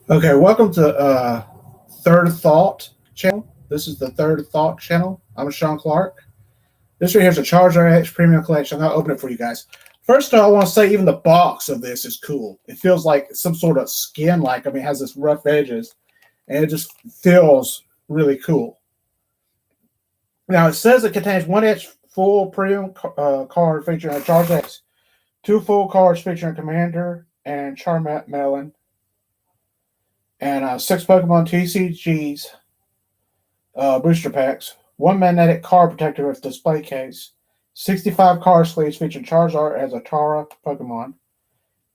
Okay, welcome to Third Thought channel. This is the Third Thought channel. I'm Sean Clark. This right here is a Charizard X Premium Collection. I'll open it for you guys. First of all, I want to say even the box of this is cool. It feels like some sort of skin-like. I mean, it has this rough edges, and it just feels really cool. Now, it says it contains 1 inch full premium card featuring a Charizard X, 2 full cards featuring Commander and Charmander, and 6 Pokemon TCGs booster packs, 1 magnetic card protector with display case, 65 card sleeves featuring Charizard as a Tara Pokemon,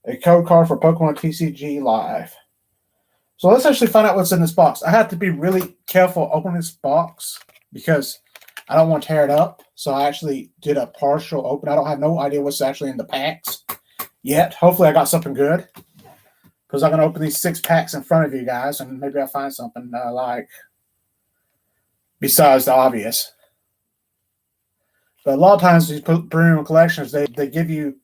a code card for Pokemon TCG Live. So let's actually find out what's in this box. I have to be really careful opening this box because I don't want to tear it up. So I actually did a partial open. I don't have no idea what's actually in the packs yet. Hopefully I got something good, because I'm going to open these 6 packs in front of you guys, and maybe I'll find something I like besides the obvious. But a lot of times these premium collections, they give you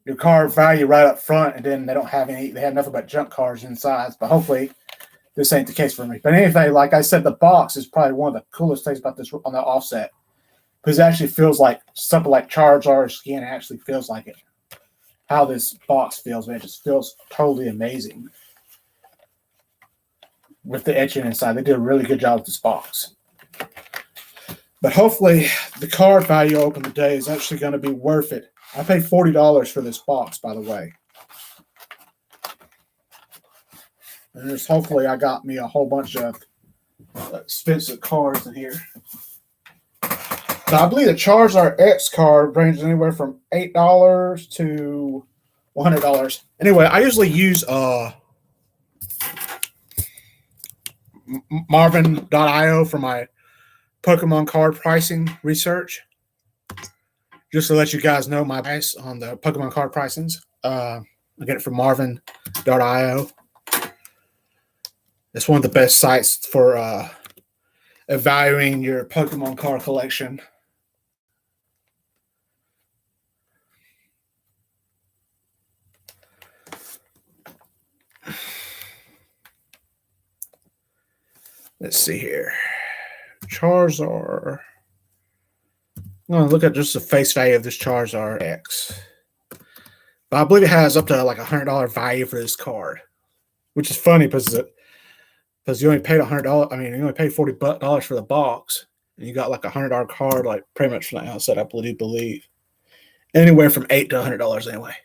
your card value right up front, and then they don't have any. They have nothing but junk cards inside. But hopefully this ain't the case for me. But anyway, like I said, the box is probably one of the coolest things about this on the offset, because it actually feels like something like Charizard skin. It actually feels like it. How this box feels, man, it just feels totally amazing. With the etching inside, they did a really good job with this box. But hopefully, the card value open today is actually going to be worth it. I paid $40 for this box, by the way. And there's hopefully I got me a whole bunch of expensive cards in here. Now, I believe the Charizard X card ranges anywhere from $8 to $100. Anyway, I usually use Marvin.io for my Pokemon card pricing research. Just to let you guys know my price on the Pokemon card pricings. I get it from Marvin.io. It's one of the best sites for evaluating your Pokemon card collection. Let's see here. Charizard. I'm going to look at just the face value of this Charizard X. But I believe it has up to like $100 value for this card, which is funny because you only paid $100. I mean, you only paid $40 for the box, and you got like $100 card, like pretty much from the outset. I believe anywhere from $8 to $100 anyway.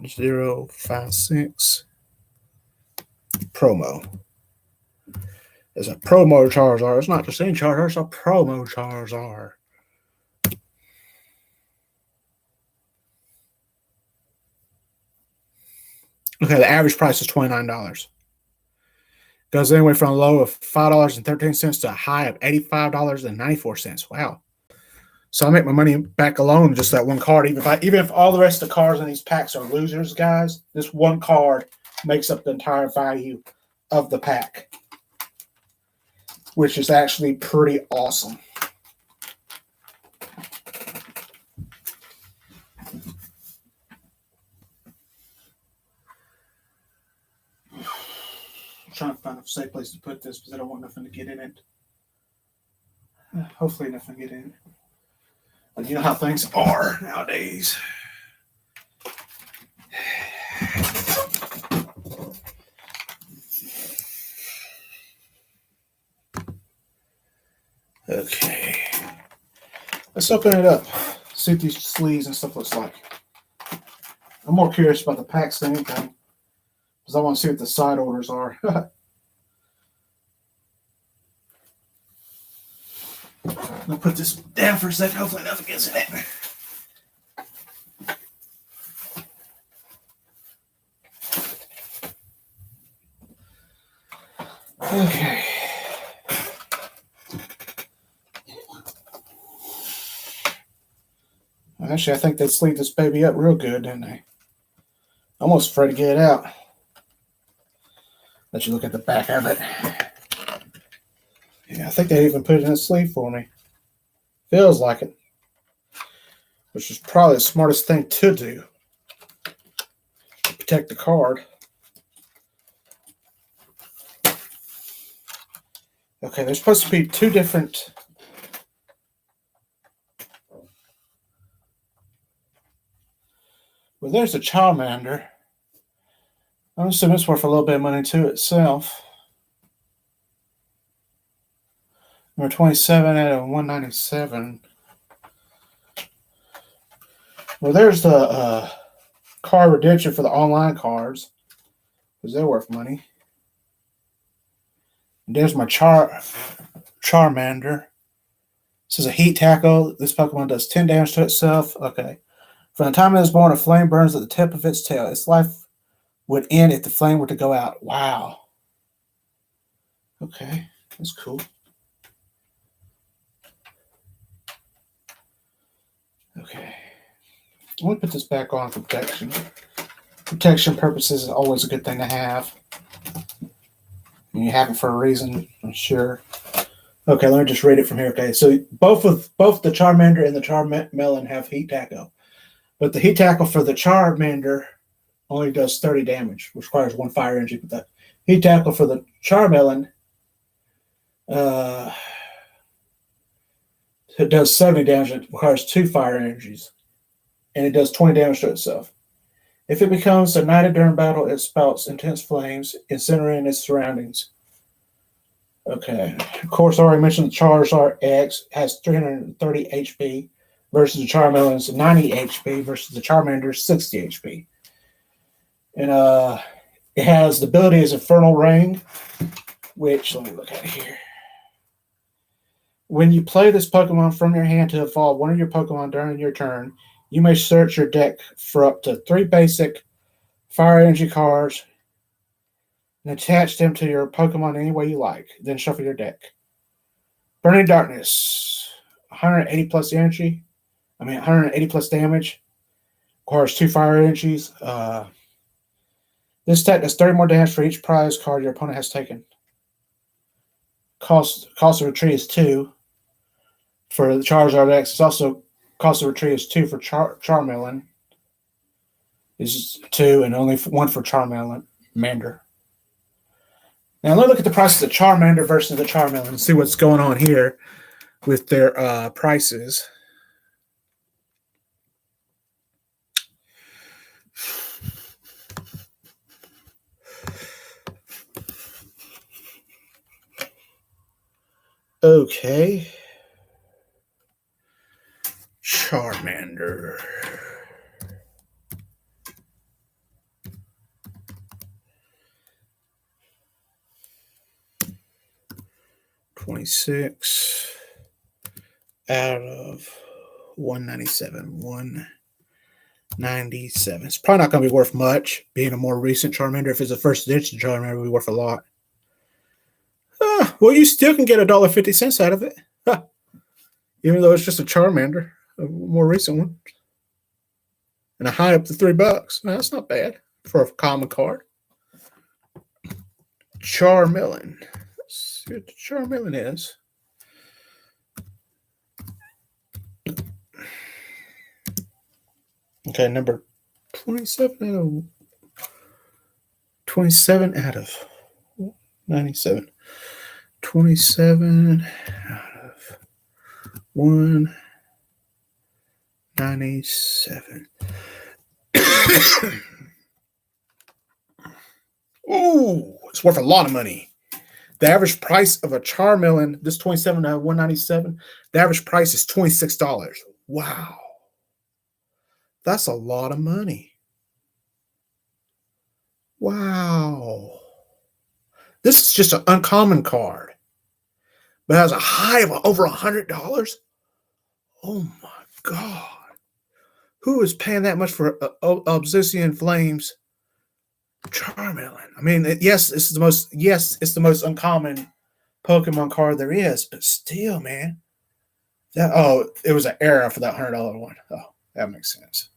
056 promo. It's a promo Charizard. It's not just any Charizard, it's a promo Charizard. Okay, the average price is $29. Goes anywhere from a low of $5.13 to a high of $85.94. Wow. So I make my money back alone just that one card. Even if all the rest of the cards in these packs are losers, guys, this one card makes up the entire value of the pack, which is actually pretty awesome. I'm trying to find a safe place to put this because I don't want nothing to get in it. Hopefully nothing to get in it. But you know how things are nowadays. Okay. Let's open it up. See what these sleeves and stuff looks like. I'm more curious about the packs than anything, because I want to see what the side orders are. I'm going to put this down for a second. Hopefully nothing gets in it. Okay. Actually, I think they sleeved this baby up real good, didn't they? I'm almost afraid to get it out. Let you look at the back of it. Yeah, I think they even put it in a sleeve for me. Feels like it. Which is probably the smartest thing to do. protect the card. Okay, there's supposed to be two different. Well, there's a Charmander. I'm assuming it's worth a little bit of money to itself. Number 27 out of 197. Well, there's the card redemption for the online cards, because they're worth money. And there's my Charmander. This is a heat tackle. This Pokemon does 10 damage to itself. Okay. From the time it was born, a flame burns at the tip of its tail. Its life would end if the flame were to go out. Wow. Okay, that's cool. Okay. Let me put this back on for protection. Protection purposes is always a good thing to have. And you have it for a reason, I'm sure. Okay, let me just read it from here. Okay, so both the Charmander and the Charmelon have heat tackle. But the heat tackle for the Charmander only does 30 damage, which requires 1 fire energy. But the heat tackle for the Charmelon it does 70 damage. It requires 2 fire energies. And it does 20 damage to itself. If it becomes ignited during battle, it spouts intense flames, incinerating its surroundings. Okay. Of course, I already mentioned the Charizard X has 330 HP versus the Charmelon's 90 HP versus the Charmander's 60 HP. And it has the ability as Infernal Rain, which, let me look at it here. When you play this Pokemon from your hand to evolve one of your Pokemon during your turn, you may search your deck for up to 3 basic fire energy cards and attach them to your Pokemon any way you like. Then shuffle your deck. Burning Darkness, 180 plus energy. 180 plus damage. Requires 2 fire energies. This deck does 30 more damage for each prize card your opponent has taken. Cost of retreat is 2 for the Charizard X. It's also cost of retreat is 2 for Charmelon. Is 2 and only 1 for Charmander. Now let's look at the prices of the Charmander versus the Charmelon and see what's going on here with their prices. Okay. Charmander. $26 out of 197. 197. It's probably not going to be worth much. Being a more recent Charmander, if it's a first edition Charmander, it would be worth a lot. Well, you still can get $1.50 out of it. Even though it's just a Charmander, a more recent one. And a high up to $3. Now, that's not bad for a common card. Charmelon. Let's see what the Charmelon is. Okay, number 27 out of 97. 27 out of 197. Ooh, it's worth a lot of money. The average price of a Charmelon, this 27 out of 197, the average price is $26. Wow. That's a lot of money. Wow. This is just an uncommon card, but has a high of over $100. Oh my God. Who is paying that much for Obsidian Flames Charmelon? I mean, yes, it's the most uncommon Pokemon card there is, but still, man. It was an error for that $100 one. Oh, that makes sense.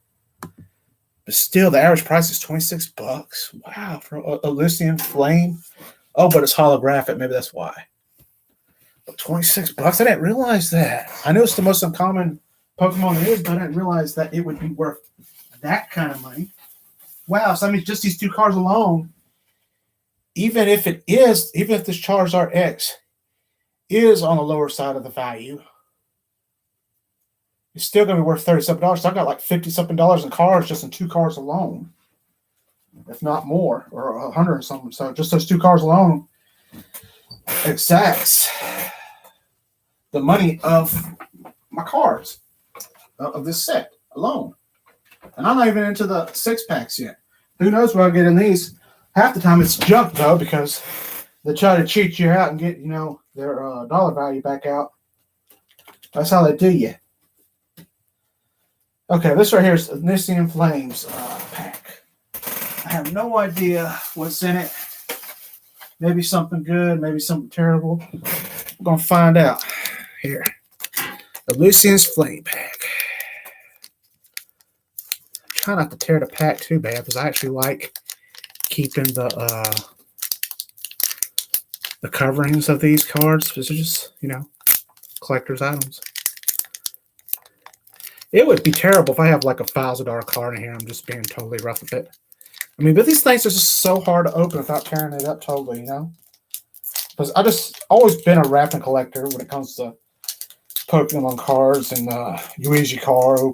But still, the average price is $26. Wow, for Elysian Flame. Oh, but it's holographic. Maybe that's why. But $26. I didn't realize that. I know it's the most uncommon Pokemon it is, but I didn't realize that it would be worth that kind of money. Wow, so I mean, just these two cards alone, even if this Charizard X is on the lower side of the value, it's still going to be worth $37. So I got like $50-something in cards just in two cards alone, if not more, or 100 or something. So just those two cards alone exacts the money of my cards of this set alone. And I'm not even into the 6-packs yet. Who knows what I'll get in these? Half the time it's junk, though, because they try to cheat you out and get, their dollar value back out. That's how they do you. Okay, this right here is Elysian Flames pack. I have no idea what's in it. Maybe something good, maybe something terrible. We're going to find out here. Elysian's Flame pack. Try not to tear the pack too bad because I actually like keeping the coverings of these cards. These are just, collector's items. It would be terrible if I have like a $1,000 card in here. I'm just being totally rough with it. I mean, but these things are just so hard to open without tearing it up totally, Because I just always been a wrapping collector when it comes to Pokemon cards and Yuichi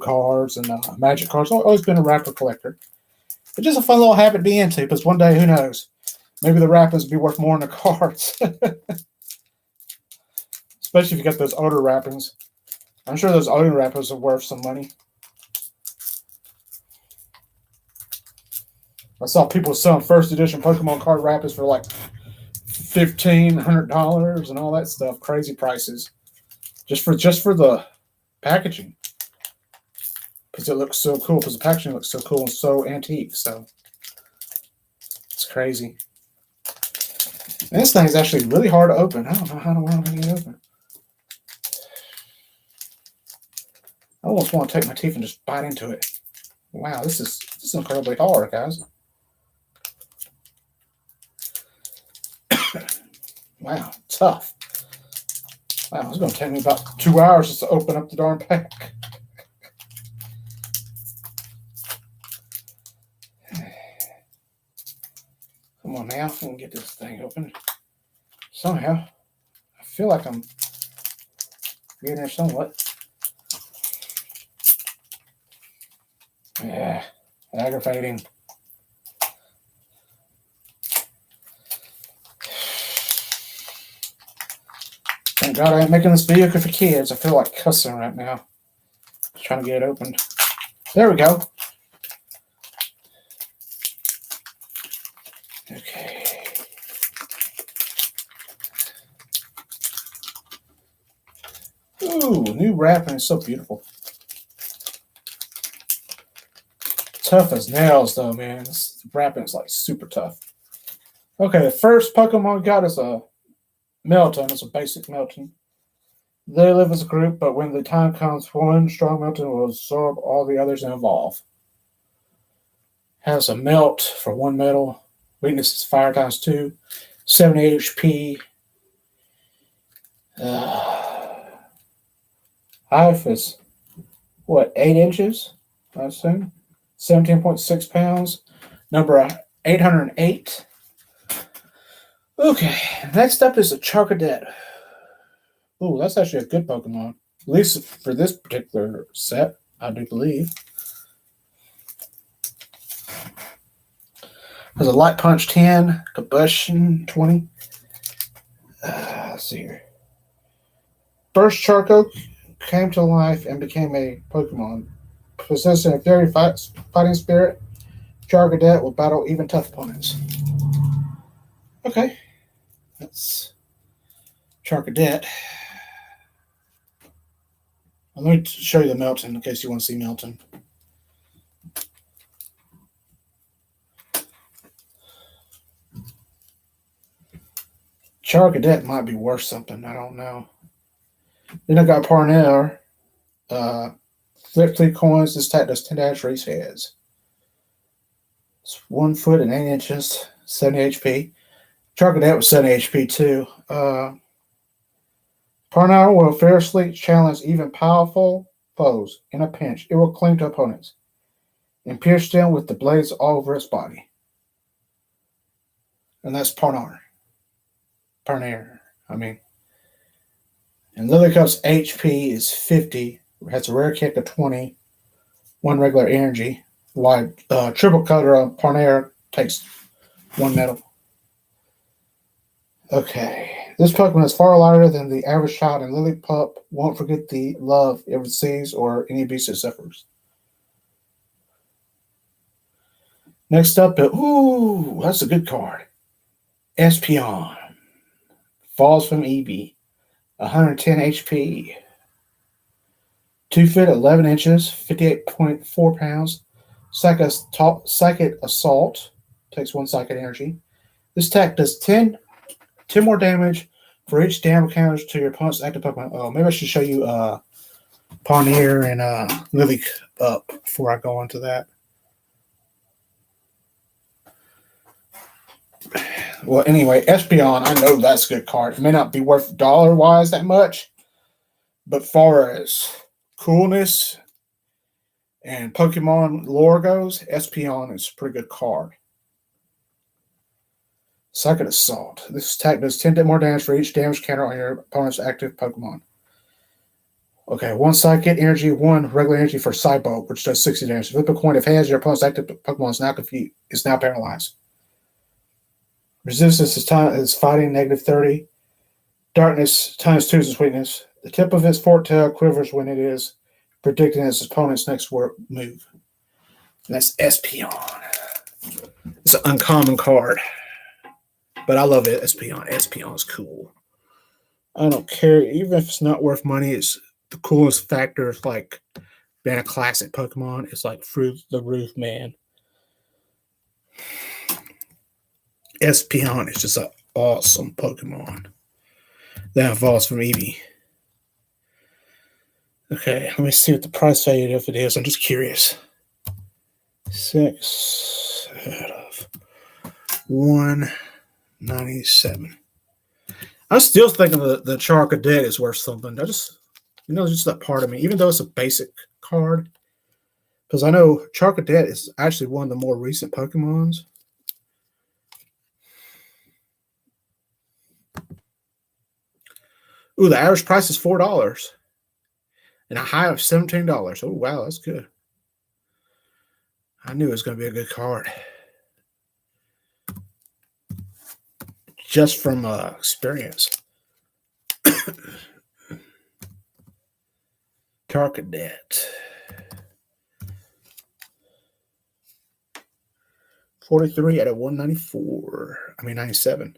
cards and Magic cards. I've always been a wrapper collector. It's just a fun little habit to be into, because one day, who knows, maybe the wrappings will be worth more than the cards. Especially if you get those older wrappings. I'm sure those older wrappers are worth some money. I saw people selling first edition Pokemon card wrappers for like $1,500 and all that stuff. Crazy prices. Just for the packaging. Because it looks so cool. Because the packaging looks so cool and so antique. So it's crazy. And this thing is actually really hard to open. I don't know how in the world I'm going to get it open. I almost want to take my teeth and just bite into it. Wow, this is incredibly hard, guys. Wow, tough. Wow, it's going to take me about 2 hours just to open up the darn pack. Come on now, I can get this thing open. Somehow, I feel like I'm getting there somewhat. Yeah, aggravating. Thank God I ain't making this video for kids. I feel like cussing right now. Just trying to get it opened. There we go. Okay. Ooh, new wrapping is so beautiful. Tough as nails, though, man. This wrapping is like super tough. Okay, the first Pokemon we got is a Melton. It's a basic Melton. They live as a group, but when the time comes, one strong Melton will absorb all the others and evolve. Has a melt for 1 metal. Weakness is fire ×2. 70 HP. Height is, 8 inches? I assume. 17.6 pounds. Number 808. Okay, next up is a Charcadet. Ooh, that's actually a good Pokemon. At least for this particular set, I do believe. Has a Light Punch 10, Combustion 20. Let's see here. First Charco came to life and became a Pokemon. Possessing a very fighting spirit, Charcadet will battle even tough opponents. Okay. That's Charcadet. Let me show you the Melton in case you want to see Melton. Charcadet might be worth something. I don't know. Then I got Parnell. Flip 3 coins. This attack does 10 damage for each heads. It's 1 foot and 8 inches. 70 HP. Charcadet was 70 HP too. Parnell will fiercely challenge even powerful foes in a pinch. It will cling to opponents. and pierced him with the blades all over its body. And that's Parnar. Parnair. I mean. And Lilycup's HP is 50. Has a rare kick of 20. One regular energy. While triple cutter on Parnair takes one metal. Okay. This Pokemon is far lighter than the average child, and Lillipup won't forget the love it receives or any abuse it suffers. Next up, ooh, that's a good card. Espeon. Falls from Eevee. 110 HP. 2 feet 11 inches, 58.4 pounds. Psychic Assault. Takes 1 psychic energy. This attack does 10 more damage for each damage counters to your opponent's active Pokemon. Oh, maybe I should show you Pawnier and Lily up before I go into that. Well, anyway, Espeon, I know that's a good card. It may not be worth dollar-wise that much, but far as coolness and Pokemon lore goes, Espeon is a pretty good card. Psychic Assault. This attack does 10 more damage for each damage counter on your opponent's active Pokemon. Okay, 1 Psychic Energy, 1 regular energy for Psybolt, which does 60 damage. Flip a coin if heads, your opponent's active Pokemon is now confused, is now paralyzed. Resistance is fighting, negative 30. Darkness, times 2 is its weakness. The tip of its forked tail quivers when it is predicting its opponent's next move. And that's Espeon. It's an uncommon card. But I love it, Espeon. Espeon is cool. I don't care. Even if it's not worth money, it's the coolest factor is like being a classic Pokemon. It's like through the roof, man. Espeon is just an awesome Pokemon that evolves from Eevee. Okay, let me see what the price value of it is. I'm just curious. 6 out of 197. I'm still thinking the Charcadet is worth something. I just, just that part of me, even though it's a basic card, because I know Charcadet is actually one of the more recent Pokemons. Ooh, the average price is $4 and a high of $17. Oh, wow, that's good. I knew it was going to be a good card. Just from experience. Charcadet. 43 out of 194. 97.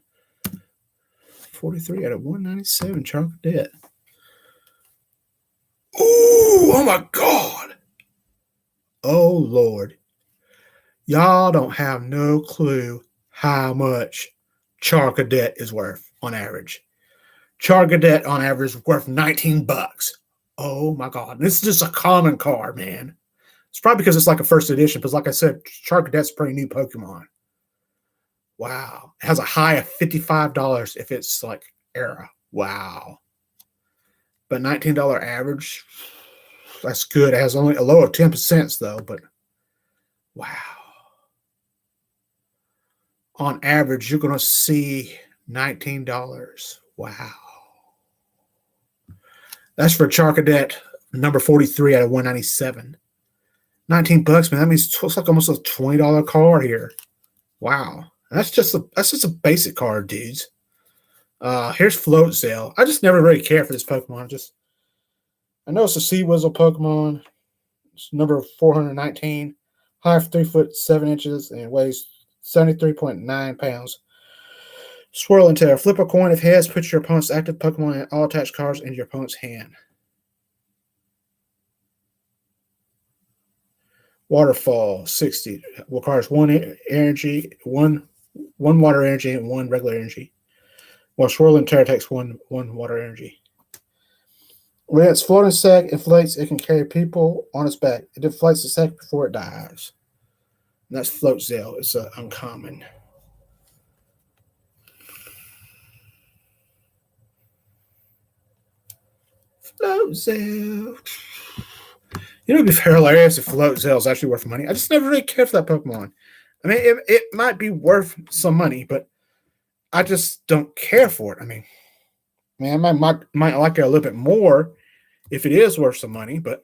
43 out of 197. Charcadet. Ooh, oh my God. Oh, Lord. Y'all don't have no clue how much Charcadet is worth on average. Charcadet on average is worth $19. Oh my God. This is just a common card, man. It's probably because it's like a first edition, because like I said, Charcadet's a pretty new Pokemon. Wow. It has a high of $55 if it's like era. Wow. But $19 average, that's good. It has only a low of 10% though, but wow. On average, you're going to see $19. Wow. That's for Charcadet, number 43 out of 197. $19, man. That means it's like almost a $20 card here. Wow. That's just a basic card, dudes. Here's Float Sail. I just never really cared for this Pokemon. I know it's a Sea Whistle Pokemon. It's number 419. High of 3 foot 7 inches and weighs 73.9 pounds. Swirl and Tear. Flip a coin if heads. Put your opponent's active Pokemon and all attached cards into your opponent's hand. Waterfall 60 requires 1 energy, one water energy, and 1 regular energy. While Swirl and Tear takes one water energy. When its floating sack inflates, it can carry people on its back. It deflates the sack before it dies. And that's Float Sail. It's uncommon. Float Sail. You know, it'd be hilarious if Float Zell is actually worth money. I just never really cared for that Pokemon. I mean, it might be worth some money, but I just don't care for it. I mean, I might like it a little bit more if it is worth some money, but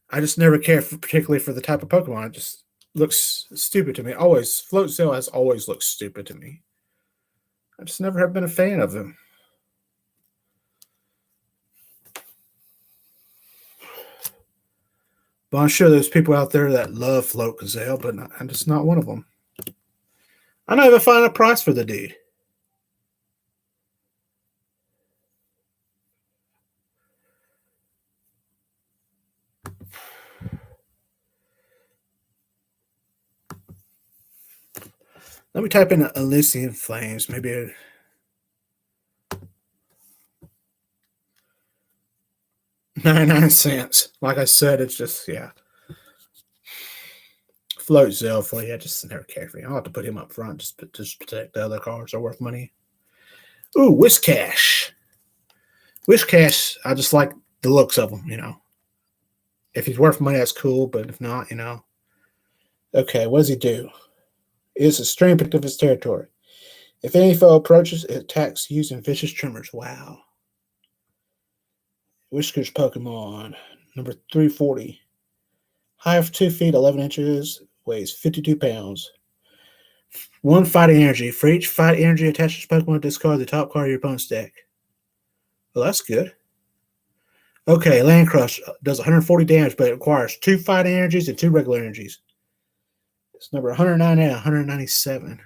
I just never care particularly for the type of Pokemon. It just looks stupid to me. Always, Float Zell has always looked stupid to me. I just never have been a fan of them. But I'm sure there's people out there that love Float Gazelle, but I'm just not one of them. I don't even find a price for the dude. Let me type in Elysian Flames. Maybe 99 cents. Like I said, it's just, yeah. Float Zell for you. I just never care for him. I'll have to put him up front just to protect the other cards that are worth money. Ooh, Whiscash. Whiscash, I just like the looks of him, you know. If he's worth money, that's cool, but if not, you know. Okay, what does he do? It's a strain picked of his territory. If any foe approaches, it attacks using vicious tremors. Wow. Whiskers Pokemon, number 340. Height of 2 feet, 11 inches, weighs 52 pounds. 1 fighting energy. For each fight energy attached to Pokemon, discard the top card of your opponent's deck. Well, that's good. Okay, Land Crush does 140 damage, but it requires 2 fighting energies and 2 regular energies. It's number 109 and 197.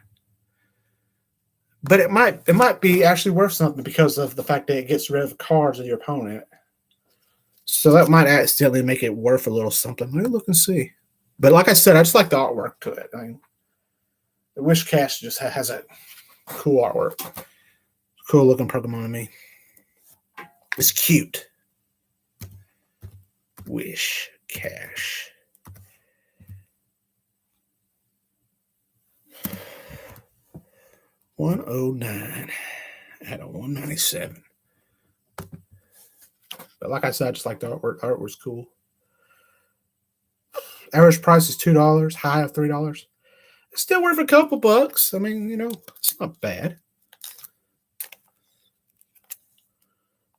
But it might be actually worth something because of the fact that it gets rid of cards of your opponent. So that might accidentally make it worth a little something. Let me look and see. But like I said, I just like the artwork to it. I mean, the Whiscash just has that cool artwork. Cool looking Pokemon to me. It's cute. Whiscash. $109 out of 197. But like I said, I just like the artwork. The artwork's cool. Average price is $2, high of $3. It's still worth a couple bucks. I mean, you know, it's not bad.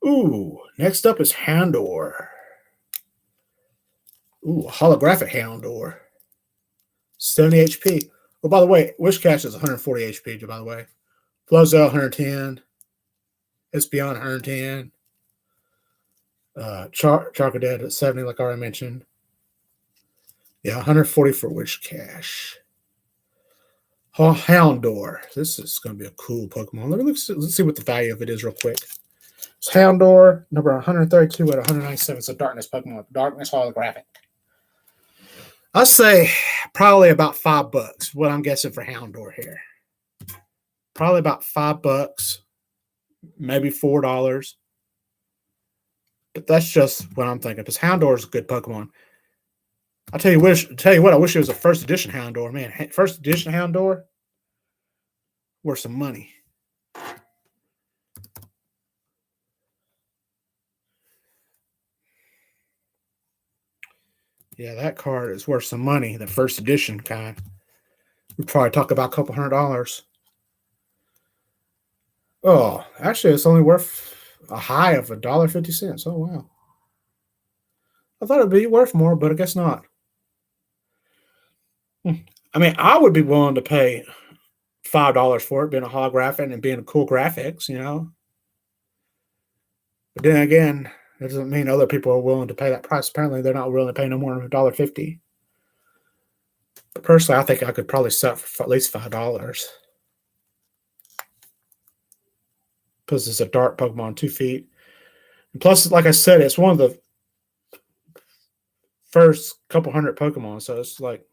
Ooh, next up is Houndour. Ooh, holographic Houndour. 70 HP. Oh, by the way, Whiscash is 140 HP, by the way. Flozel 110. Espeon 110. Charcadet at 70, like I already mentioned. Yeah, 140 for Whiscash. Houndour. This is going to be a cool Pokemon. Let's see what the value of it is real quick. It's Houndour, number 132 out of 197. It's a Darkness Pokemon. Darkness holographic. I'll say probably about $5. What I'm guessing for Houndour here. Probably about $5, maybe $4. But that's just what I'm thinking. Because Houndour is a good Pokemon. I'll tell you what, I wish it was a first edition Houndour. Man, first edition Houndour, worth some money. Yeah, that card is worth some money, the first edition kind. We'd probably talk about a couple $100. Oh, actually, it's only worth a high of $1.50. Oh, wow. I thought it'd be worth more, but I guess not. I mean, I would be willing to pay $5 for it, being a holographic and being cool graphics, you know. But then again, that doesn't mean other people are willing to pay that price. Apparently, they're not willing to pay no more than $1.50. But personally, I think I could probably sell it for at least $5. Because it's a dark Pokemon, 2 feet. And plus, like I said, it's one of the first couple hundred Pokemon, so it's like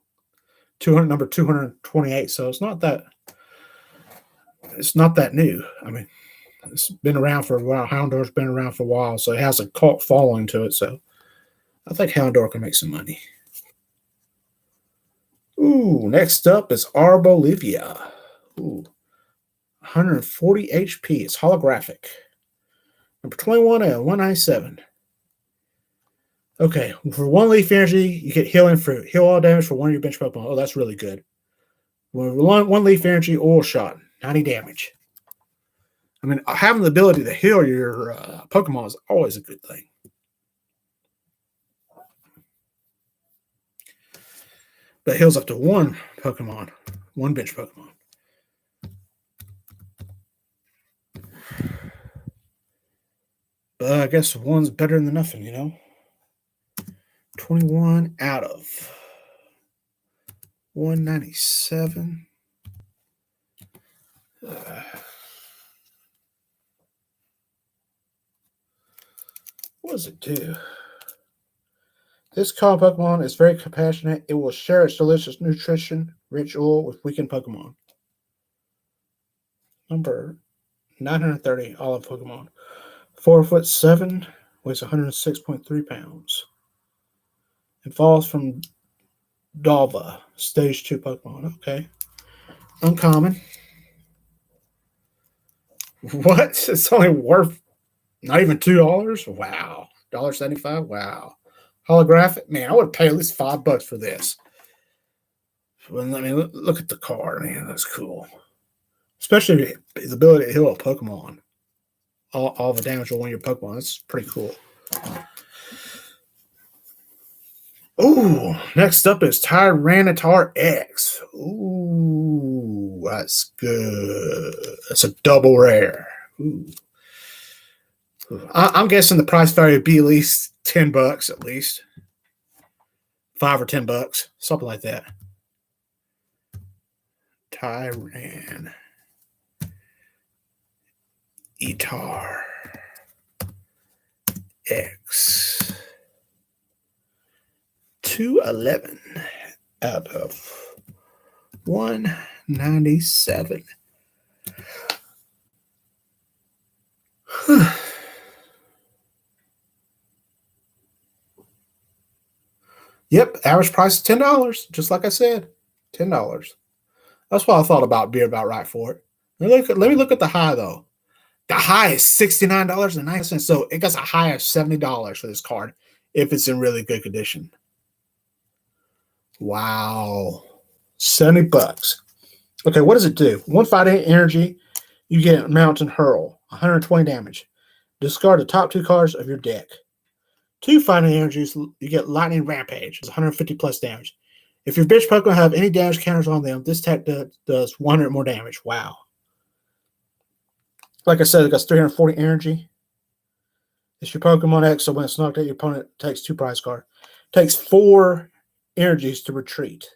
number 228. So it's not that new. I mean, it's been around for a while. Houndour's been around for a while, so it has a cult following to it. So I think Houndour can make some money. Ooh, next up is Arbolivia. Ooh, 140 HP. It's holographic. Number 21 out of 197. Okay, for 1 leaf energy, you get healing fruit. Heal all damage for one of your bench Pokemon. Oh, that's really good. One leaf energy, oil shot, 90 damage. I mean, having the ability to heal your Pokemon is always a good thing. But heals up to one Pokemon, one bench Pokemon. But I guess one's better than nothing, you know? 21 out of 197. What does it do? This calm Pokemon is very compassionate. It will share its delicious nutrition-rich oil with weakened Pokemon. Number 930, Olive Pokemon. 4'7", weighs 106.3 pounds. It falls from Dalva, Stage 2 Pokemon. Okay. Uncommon. What? It's only worth not even $2? Wow. $1.75? Wow. Holographic? Man, I would pay at least $5 for this. Well, I mean, look at the card. Man, that's cool. Especially the ability to heal a Pokemon. All the damage on one of your Pokemon. That's pretty cool. Ooh, next up is Tyranitar X. Ooh, that's good. That's a double rare. Ooh. I'm guessing the price value would be at least $10 at least. $5 or $10, something like that. Tyranitar X. 211 out of 197. Yep, average price is $10, just like I said. $10. That's what I thought about being about right for it. Let me look at the high, though. The high is $69.90, so it gets a high of $70 for this card if it's in really good condition. Wow. $70. Okay, what does it do? 158 energy, you get Mountain Hurl, 120 damage. Discard the top 2 cards of your deck. 2 fighting energies, you get Lightning Rampage. It's 150 plus damage. If your bitch Pokemon have any damage counters on them, this tech does 100 more damage. Wow. Like I said, it got 340 energy. It's your Pokemon X, so when it's knocked out, your opponent takes 2 prize cards. Takes 4 energies to retreat.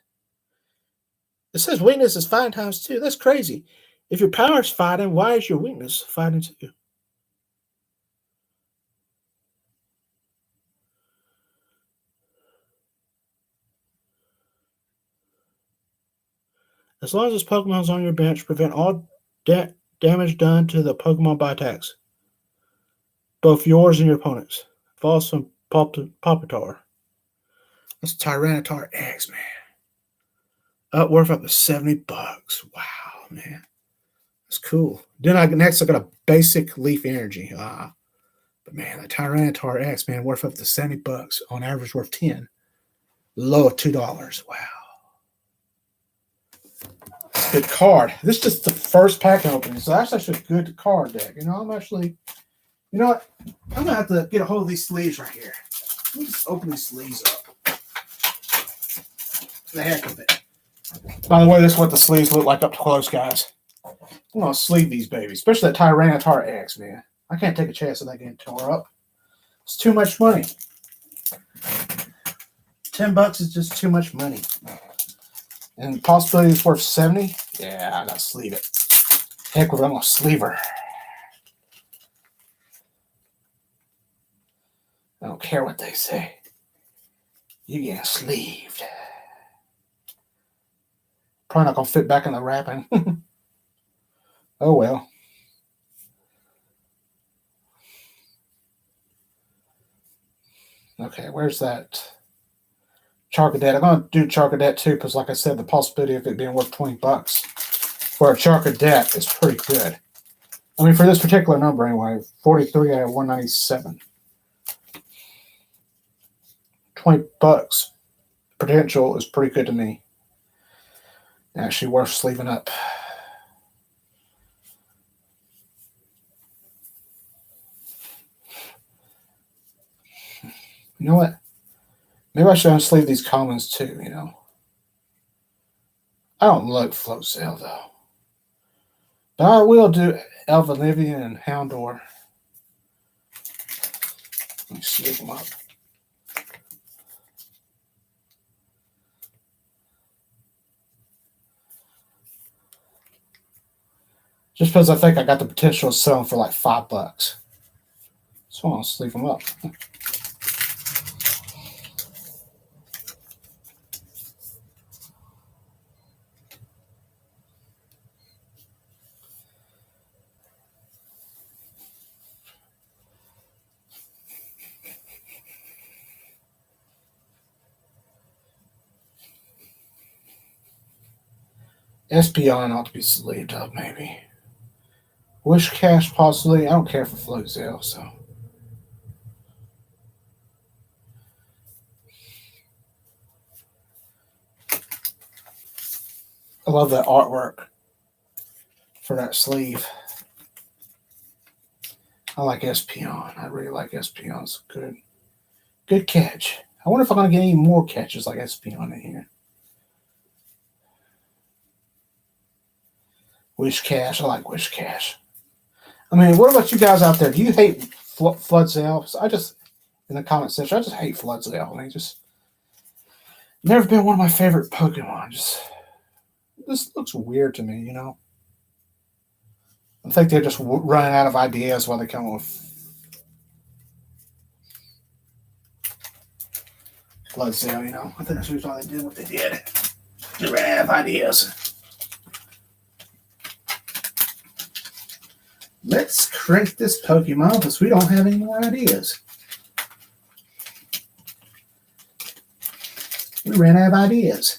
It says weakness is fighting times 2. That's crazy. If your power is fighting, why is your weakness fighting 2? As long as this Pokemon is on your bench, prevent all damage done to the Pokemon by attacks. Both yours and your opponent's. Falls from Palpitar. That's Tyranitar X, man. Worth up to $70. Wow, man. That's cool. Then next I got a basic leaf energy. But man, the Tyranitar X, man, worth up to $70. On average, worth $10. Low of $2. Wow. Good card. This is just the first pack opening, so that's actually a good card deck. You know, you know what? I'm gonna have to get a hold of these sleeves right here. Let me just open these sleeves up. The heck of it. By the way, this is what the sleeves look like up close, guys. I'm gonna sleeve these babies, especially that Tyranitar X, man. I can't take a chance of that getting tore up. It's too much money. $10 is just too much money. And the possibility is worth 70. Yeah, I gotta sleeve it. Heck with it, I'm gonna sleeve her. I don't care what they say. You getting sleeved. Probably not gonna fit back in the wrapping. Oh well. Okay, where's that Charcadet? I'm gonna do Charcadet too, because like I said, the possibility of it being worth $20 for a Charcadet is pretty good. I mean, for this particular number anyway, 43 out of 197. $20. Potential is pretty good to me. Actually worth sleeving up. You know what? Maybe I should unsleeve these commons too, you know. I don't like Float Sail though. But I will do Elvanivian and Houndor. Let me sleeve them up. Just because I think I got the potential of selling for like $5. So I'll sleeve them up. Espeon ought to be sleeved up, maybe. Wish Cash, possibly. I don't care for Float Sail, so. I love that artwork for that sleeve. I like Espeon. I really like Espeon. It's good catch. I wonder if I'm going to get any more catches like Espeon in here. Wish Cash. I like Wish Cash. I mean, what about you guys out there? Do you hate Flood Sails? In the comment section, I just hate Flood Sail. I mean, just never been one of my favorite Pokemon. This looks weird to me, you know. I think they're just running out of ideas while they come with Flood Sail, you know. I think that's why they did what they did. They ran out of ideas. Let's crank this Pokemon because we don't have any more ideas. We ran out of ideas.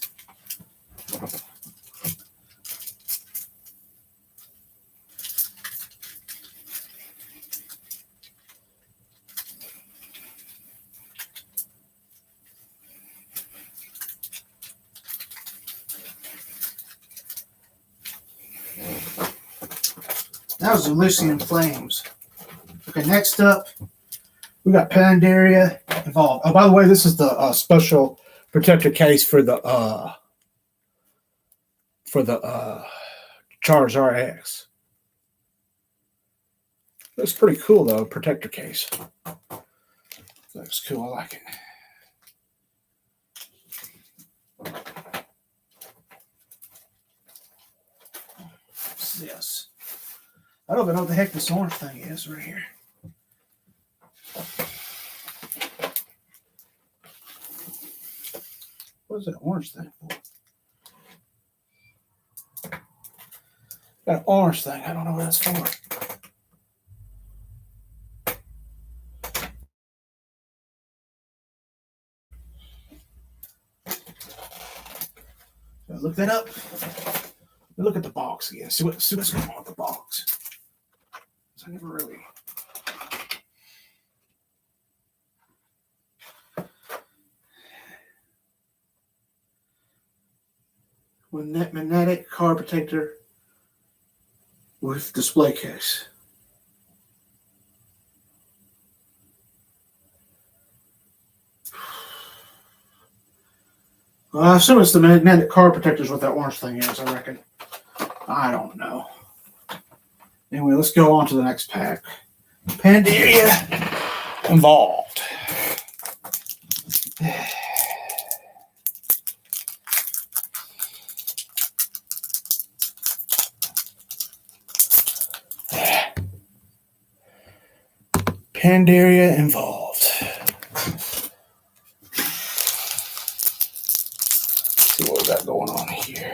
That was Elysian Flames. Okay, next up, we got Pandaria Evolved. Oh, by the way, this is the special protector case for the Charizard X. Looks pretty cool though, protector case. Looks cool. I like it. What's this? I don't even know what the heck this orange thing is right here. What is that orange thing for? Got an orange thing. I don't know what that's for. Look that up. Look at the box again. See what's going on with the box. I never really. Magnetic card protector with display case. Well, I assume it's the magnetic card protectors what that orange thing is, I reckon. I don't know. Anyway, let's go on to the next pack. Pandaria Evolved. Pandaria Evolved. Let's see what we got going on here.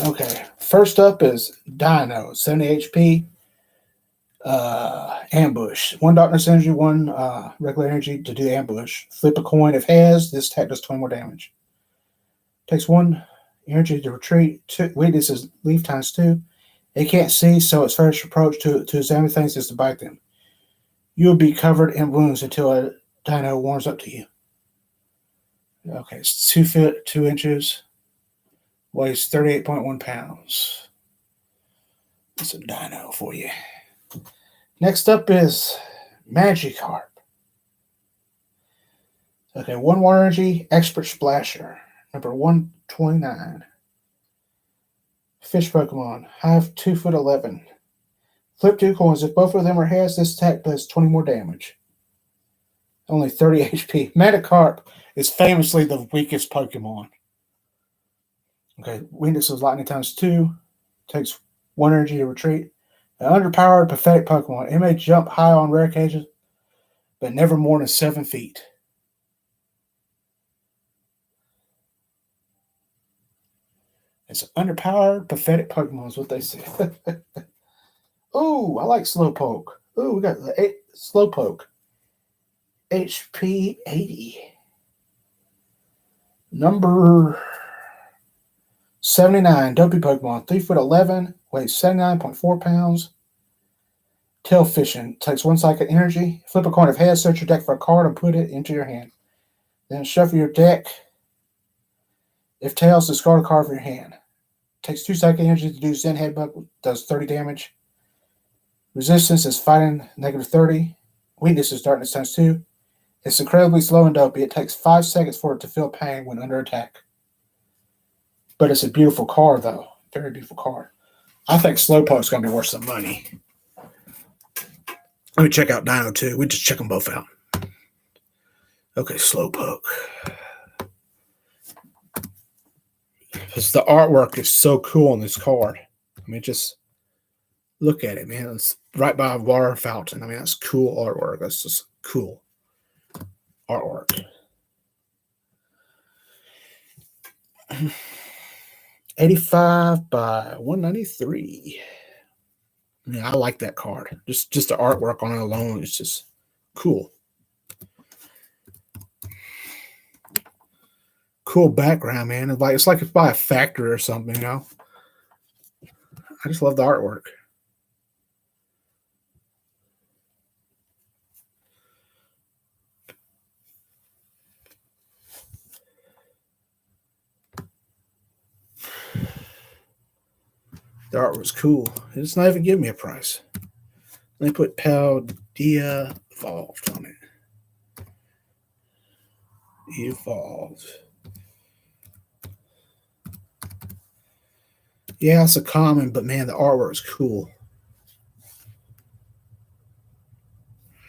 Okay, first up is Dino, 70 HP, ambush. One darkness energy, one regular energy to do ambush. Flip a coin. If has, this attack does 20 more damage. Takes one energy to retreat. Weakness is leaf times 2. It can't see, so its first approach to examine things is to bite them. You will be covered in wounds until a dino warms up to you. Okay, it's 2 feet 2 inches. Weighs 38.1 pounds. It's a dino for you. Next up is Magikarp. Okay, 1 water energy, expert splasher. Number 129. Fish Pokemon. Have 2 foot 11. Flip 2 coins. If both of them are heads, this attack does 20 more damage. Only 30 HP. Magikarp is famously the weakest Pokemon. Okay, weakness is lightning times 2. Takes 1 energy to retreat. An underpowered, pathetic Pokemon. It may jump high on rare occasions, but never more than 7 feet. It's an underpowered, pathetic Pokemon is what they say. Ooh, I like Slowpoke. Ooh, we got the Slowpoke. HP 80. Number 79, Dopey Pokemon. 3 foot 11, weighs 79.4 pounds. Tail fishing. Takes 1 psychic energy. Flip a coin of heads, search your deck for a card and put it into your hand. Then shuffle your deck. If tails, discard a card from your hand. Takes 2 psychic energy to do Zen Headbutt, does 30 damage. Resistance is fighting negative 30. Weakness is darkness times 2. It's incredibly slow and dopey. It takes 5 seconds for it to feel pain when under attack. But it's a beautiful card, though. Very beautiful card. I think Slowpoke's going to be worth some money. Let me check out Dino, too. We just check them both out. Okay, Slowpoke. Because the artwork is so cool on this card. I mean, just look at it, man. It's right by a water fountain. I mean, that's cool artwork. That's just cool artwork. 85 by 193. Yeah, I like that card. Just the artwork on it alone is just cool. Cool background, man. It's like it's by a factory or something, you know. I just love the artwork. The art was cool. It's not even giving me a price. They put Paldea Evolved on it. Evolved. Yeah, it's a common, but man, the artwork is cool.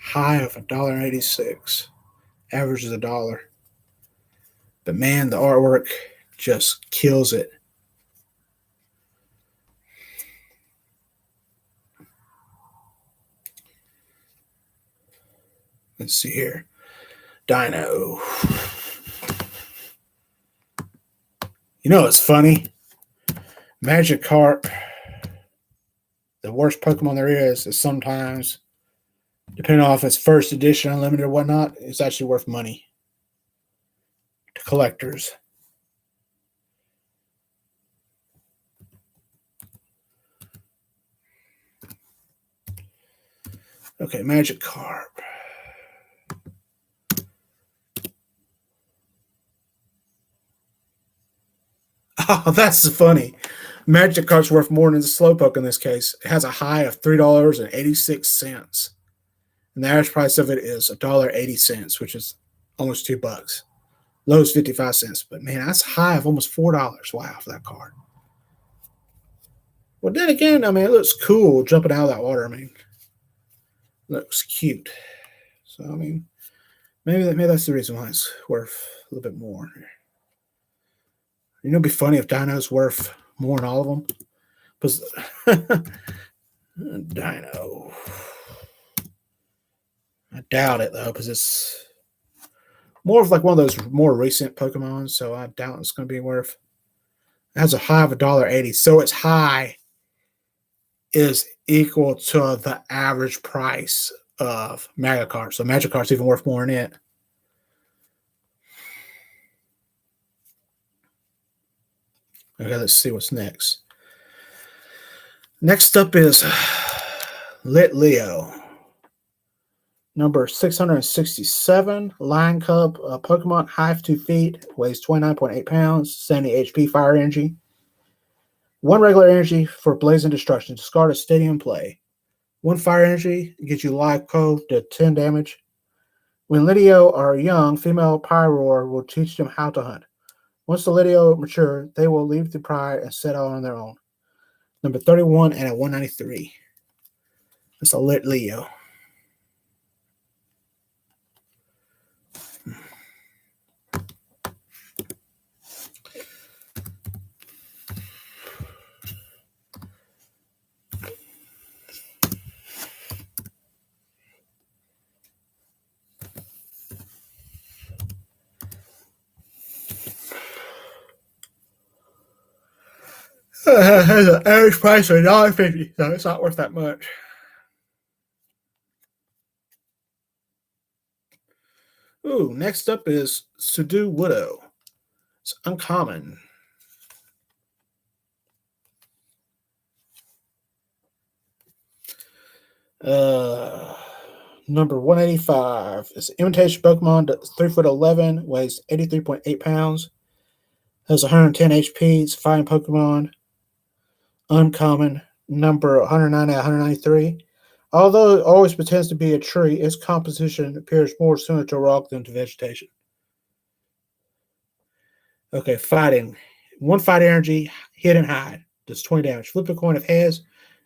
High of $1.86. Average is $1. But man, the artwork just kills it. Let's see here. Dino. You know what's funny? Magikarp, the worst Pokemon there is sometimes, depending on if it's first edition, unlimited, or whatnot, it's actually worth money to collectors. Okay, Magikarp. Oh, that's funny. Magikarp's worth more than the Slowpoke in this case. It has a high of $3.86. And the average price of it is $1.80, which is almost $2. Low is 55 cents. But man, that's high of almost $4. Wow, for that card. Well, then again, I mean, it looks cool jumping out of that water. I mean, it looks cute. So, I mean, maybe that's the reason why it's worth a little bit more. You know, it'd be funny if Dino's worth more than all of them. Because Dino. I doubt it, though, because it's more of like one of those more recent Pokemon, so I doubt it's going to be worth It has a high of $1.80. So its high is equal to the average price of Magic cards. So Magic cards even worth more than it. Okay, let's see what's next. Next up is Lit Leo. Number 667, Lion Cub Pokemon, Hive 2 feet, weighs 29.8 pounds, 70 HP, fire energy. 1 regular energy for Blazing Destruction. Discard a stadium play. 1 fire energy gets you live code to 10 damage. When Lidio are young, female Pyroar will teach them how to hunt. Once the Lidio mature, they will leave the pride and set out on their own. Number 31 and at 193. That's a Lit Leo. Has an average price of $1.50, so it's not worth that much. Ooh, next up is Sudo Widow. It's uncommon. Number 185 is Imitation Pokemon, 3'11", weighs 83.8 pounds, has 110 HP. It's a fighting Pokemon. Uncommon. Number 109 out of 193. Although it always pretends to be a tree, its composition appears more similar to rock than to vegetation. Okay, fighting. 1 fight energy, hit and hide. Does 20 damage. Flip a coin of heads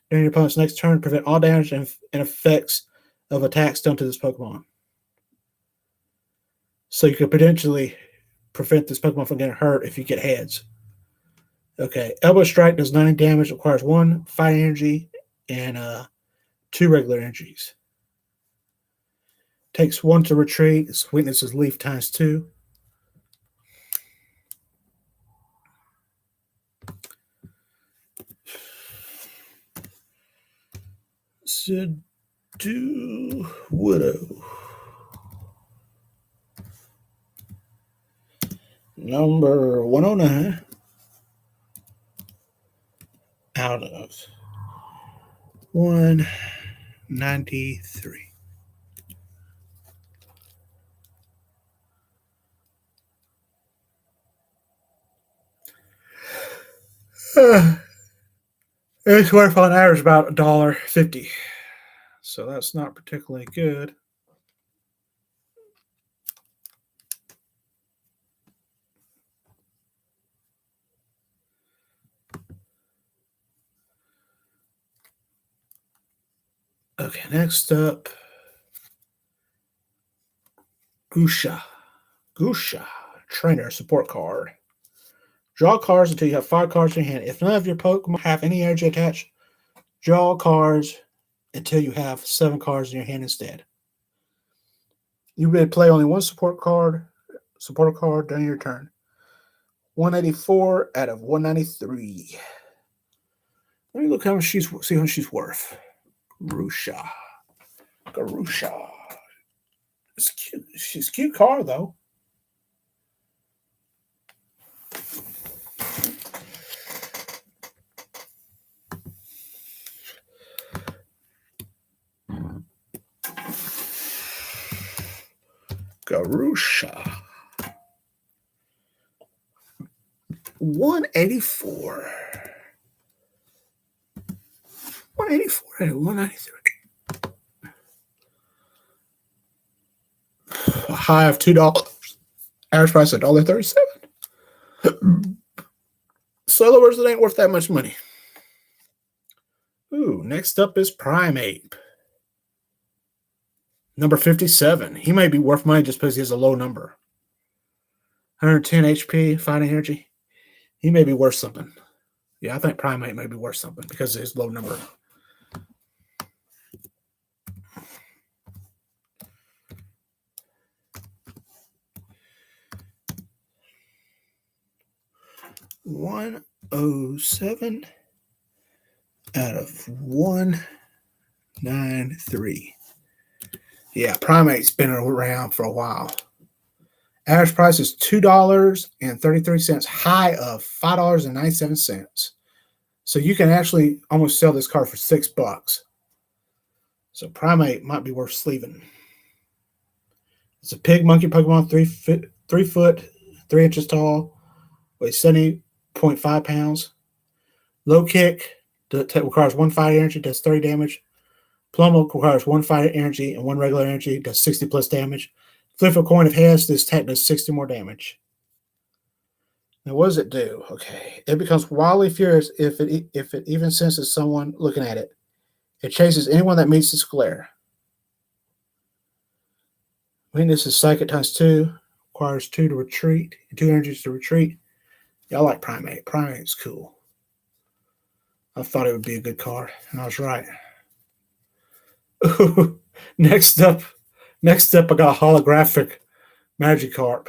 during your opponent's next turn. Prevent all damage and effects of attacks done to this Pokemon. So you could potentially prevent this Pokemon from getting hurt if you get heads. Okay, Elbow Strike does 90 damage, requires 1 fight energy and 2 regular energies. Takes 1 to retreat. Its weakness is Leaf times 2. Sudo Widow. Number 109 out of 193. It's worth on average about $1.50. So that's not particularly good. Okay, next up, Gusha. Gusha, trainer support card. Draw cards until you have 5 cards in your hand. If none of your Pokemon have any energy attached, draw cards until you have 7 cards in your hand instead. You may play only 1 supporter card during your turn. 184 out of 193. Let me look how much see how much she's worth. Garusha. It's cute. She's a cute card though. Garusha. 184. 184 out of 193. A high of $2. Average price of $1.37. So in other words, it ain't worth that much money. Ooh, next up is Primeape. Number 57. He may be worth money just because he has a low number. 110 HP, fighting energy. He may be worth something. Yeah, I think Primeape may be worth something because of his low number. $1 107 out of 193. Yeah, Primate's been around for a while. Average price is $2.33, high of $5.97. So you can actually almost sell this card for $6. So Primate might be worth sleeving. It's a pig monkey Pokemon, 3 foot, 3 inches tall, weighs 70.5 pounds. Low kick requires 1 fire energy, does 30 damage. Plum requires 1 fire energy and 1 regular energy, does 60 plus damage. Flip a coin of heads, this attack does 60 more damage. Now, what does it do? Okay. It becomes wildly furious if it even senses someone looking at it. It chases anyone that meets its glare. Weakness is Psychic times 2. Requires 2 to retreat, 2 energies to retreat. Y'all like Primate. Primate's cool. I thought it would be a good card, and I was right. Next up, I got holographic Magikarp.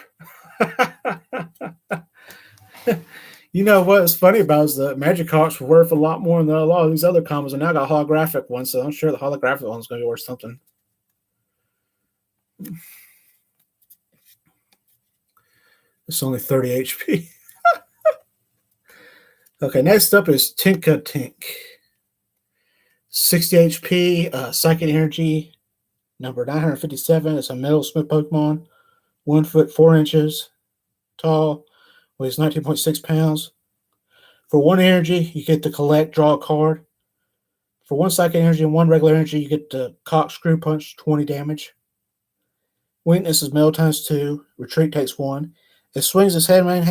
You know what's funny about is the Magikarps were worth a lot more than a lot of these other combos, and now I got holographic ones, so I'm sure the holographic one's going to be worth something. It's only 30 HP. Okay, next up is Tink. 60 HP, Psychic Energy, number 957. It's a Metal Smith Pokemon, 1 foot 4 inches tall, weighs 19.6 pounds. For 1 energy, you get to collect, draw a card. For 1 Psychic Energy and 1 regular energy, you get to Corkscrew Punch, 20 damage. Weakness is Metal times 2. Retreat takes 1. It swings its handmade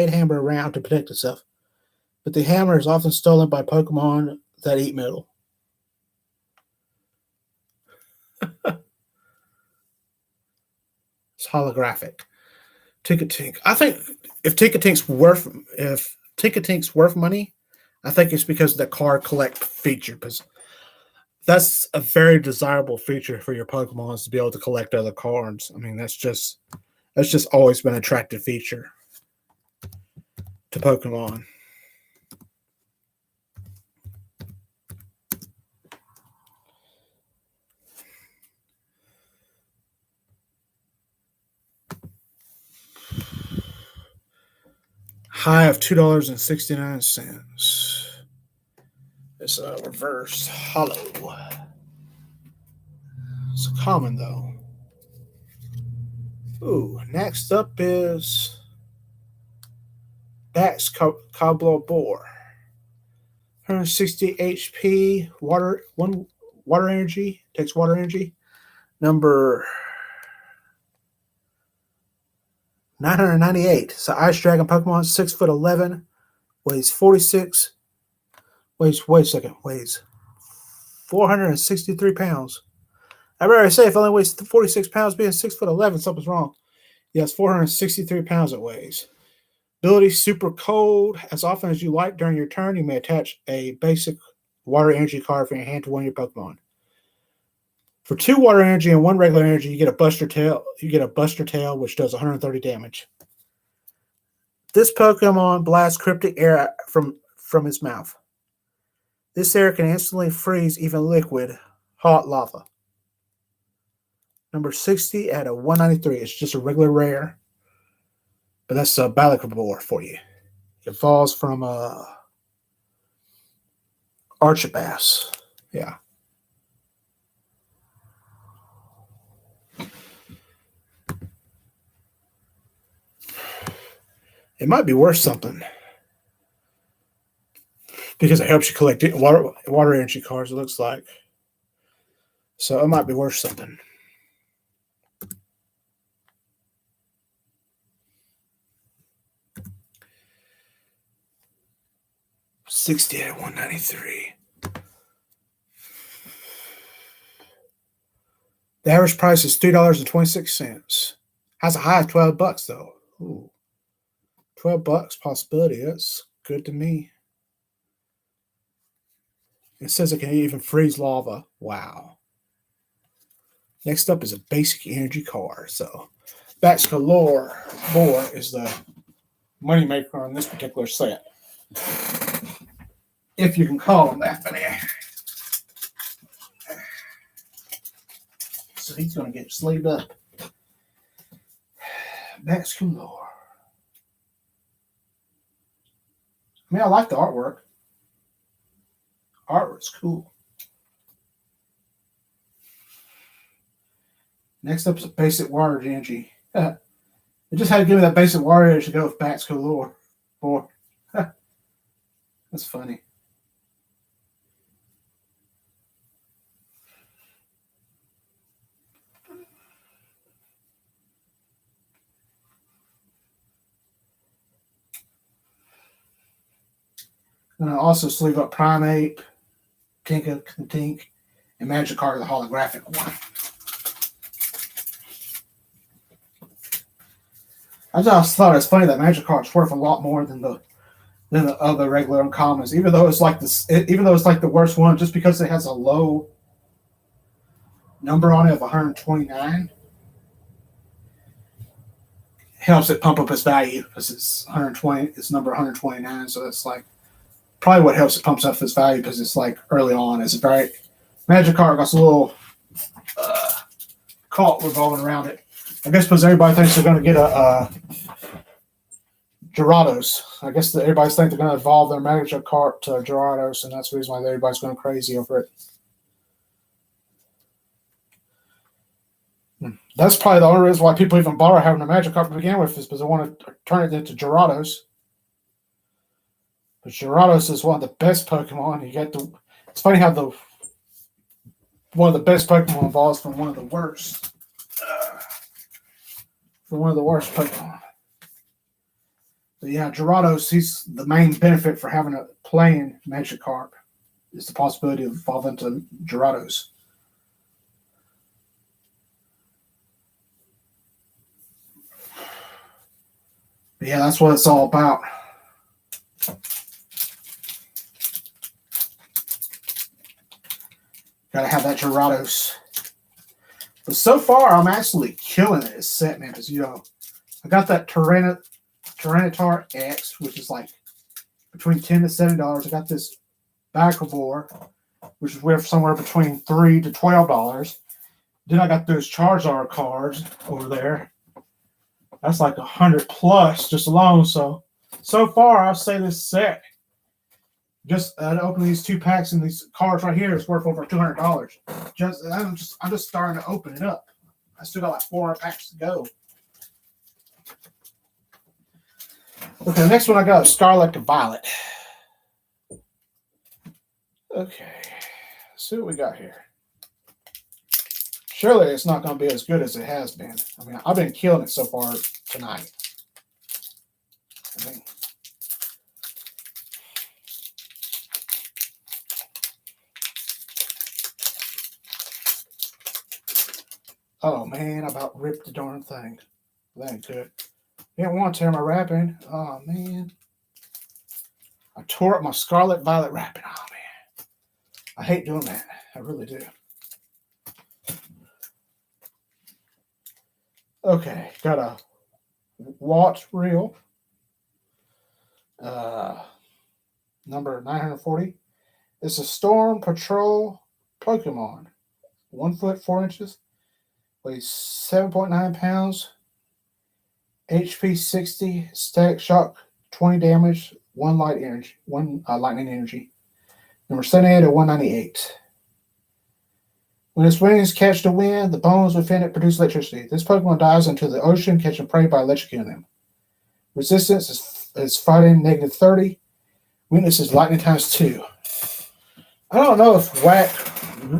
hammer around to protect itself, but the hammer is often stolen by Pokemon that eat metal. It's holographic. Tink. I think if Tinkatink's worth money, I think it's because of the card collect feature. Because that's a very desirable feature for your Pokemon, is to be able to collect other cards. I mean, that's just always been an attractive feature to Pokemon. High of $2.69. It's a reverse hollow. It's common though. Ooh, next up is Bax Cobbler Boar. 160 HP, water energy, takes water energy. Number 998. It's an Ice Dragon Pokemon, 6'11", weighs 463 pounds. I better say, if it only weighs 46 pounds, being 6'11", something's wrong. Yes, 463 pounds it weighs. Ability Super Cold. As often as you like during your turn, you may attach a basic water energy card from your hand to one of your Pokemon. For 2 water energy and 1 regular energy, you get a Buster Tail. Which does 130 damage. This Pokemon blasts cryptic air from its mouth. This air can instantly freeze even liquid, hot lava. Number 60 out of 193. It's just a regular rare. But that's a Balakabor for you. It falls from Archibas. Yeah. It might be worth something, because it helps you collect water energy cards, it looks like. So it might be worth something. $60 at $193. The average price is $3.26. Has a high of $12 though. Ooh. $12 possibility. That's good to me. It says it can even freeze lava. Wow. Next up is a basic energy card. So Bax Boar is the moneymaker on this particular set. If you can call him that. But yeah. So he's going to get sleeved up. That's cool. I mean, I like the artwork. Artwork's cool. Next up is a basic warrior energy. It just had to give me that basic warrior to go with Bats Galore. Boy. That's funny. I'm going to also sleeve up Primeape, Tinka Tink, and Magikarp, the holographic one. I just thought it was funny that Magikarp's worth a lot more than the other regular uncommons, even though it's like the worst one, just because it has a low number on it of 129. Helps it pump up its value because it's 120. It's number 129, so that's like probably what helps it pumps up its value because it's like early on. It's very Magikarp got a little cult revolving around it. I guess because everybody thinks they're going to get a Gyarados. I guess that everybody's think they're going to evolve their Magikarp to Gyarados, and that's the reason why everybody's going crazy over it. That's probably the only reason why people even bother having a Magikarp to begin with is because they want to turn it into Gyarados. But Gyarados is one of the best Pokemon. It's funny how one of the best Pokemon evolves from one of the worst. From one of the worst Pokemon. But yeah, Gyarados, he's the main benefit for having a playing Magikarp is the possibility of evolving to Gyarados. But yeah, that's what it's all about. Gotta have that Gyarados. But so far, I'm actually killing it as set, man. Because, I got that Tyranitar X, which is like between $10 to $70. I got this Backlebore, which is worth somewhere between $3 to $12. Then I got those Charizard cards over there. That's like 100 plus just alone. So far, I'll say this set. Just opening these 2 packs and these cards right here is worth over $200. I'm just starting to open it up. I still got like 4 packs to go. Okay, next one I got is Scarlet and Violet. Okay, let's see what we got here. Surely it's not going to be as good as it has been. I mean, I've been killing it so far tonight. Oh man, I about ripped the darn thing. That ain't good. Didn't want to tear my wrapping. Oh man. I tore up my Scarlet Violet wrapping. Oh man. I hate doing that. I really do. Okay, got a watch reel. Number 940. It's a Storm Patrol Pokemon. 1 foot 4 inches. Weighs 7.9 pounds. HP 60. Static shock 20 damage. 1 lightning energy. Number 78 at 198. When its wings catch the wind, the bones within it produce electricity. This Pokemon dives into the ocean, catching prey by electrocuting them. Resistance is fighting negative 30. Weakness is lightning times 2. I don't know if Whack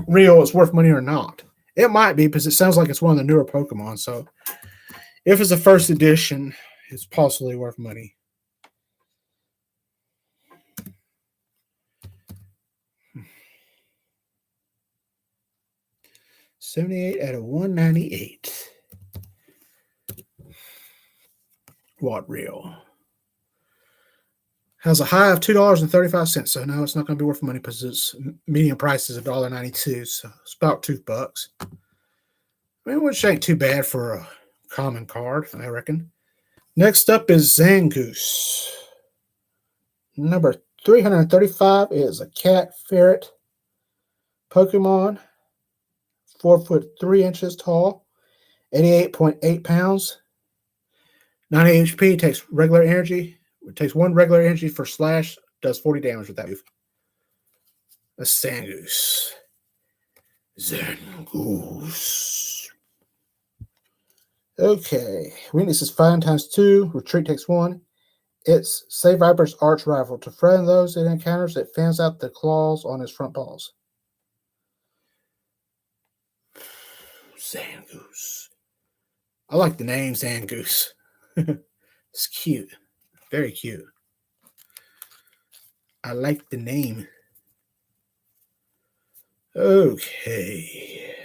Reel is worth money or not. It might be because it sounds like it's one of the newer Pokemon. So if it's a first edition, it's possibly worth money. $78 out of $198. Watt Reel. Has a high of $2.35, so no, it's not going to be worth money because its median price is $1.92, so it's about $2. I mean, which ain't too bad for a common card, I reckon. Next up is Zangoose. Number 335 is a cat ferret Pokemon, 4 foot 3 inches tall, 88.8 pounds, 90 HP, takes regular energy. It takes 1 regular energy for slash, does 40 damage with that move. A Zangoose. Zangoose. Okay. Weakness is 5 times 2. Retreat takes 1. It's Save Viper's arch rival. To frighten those it encounters, it fans out the claws on its front paws. Zangoose. I like the name Zangoose. It's cute. Very cute. I like the name. Okay.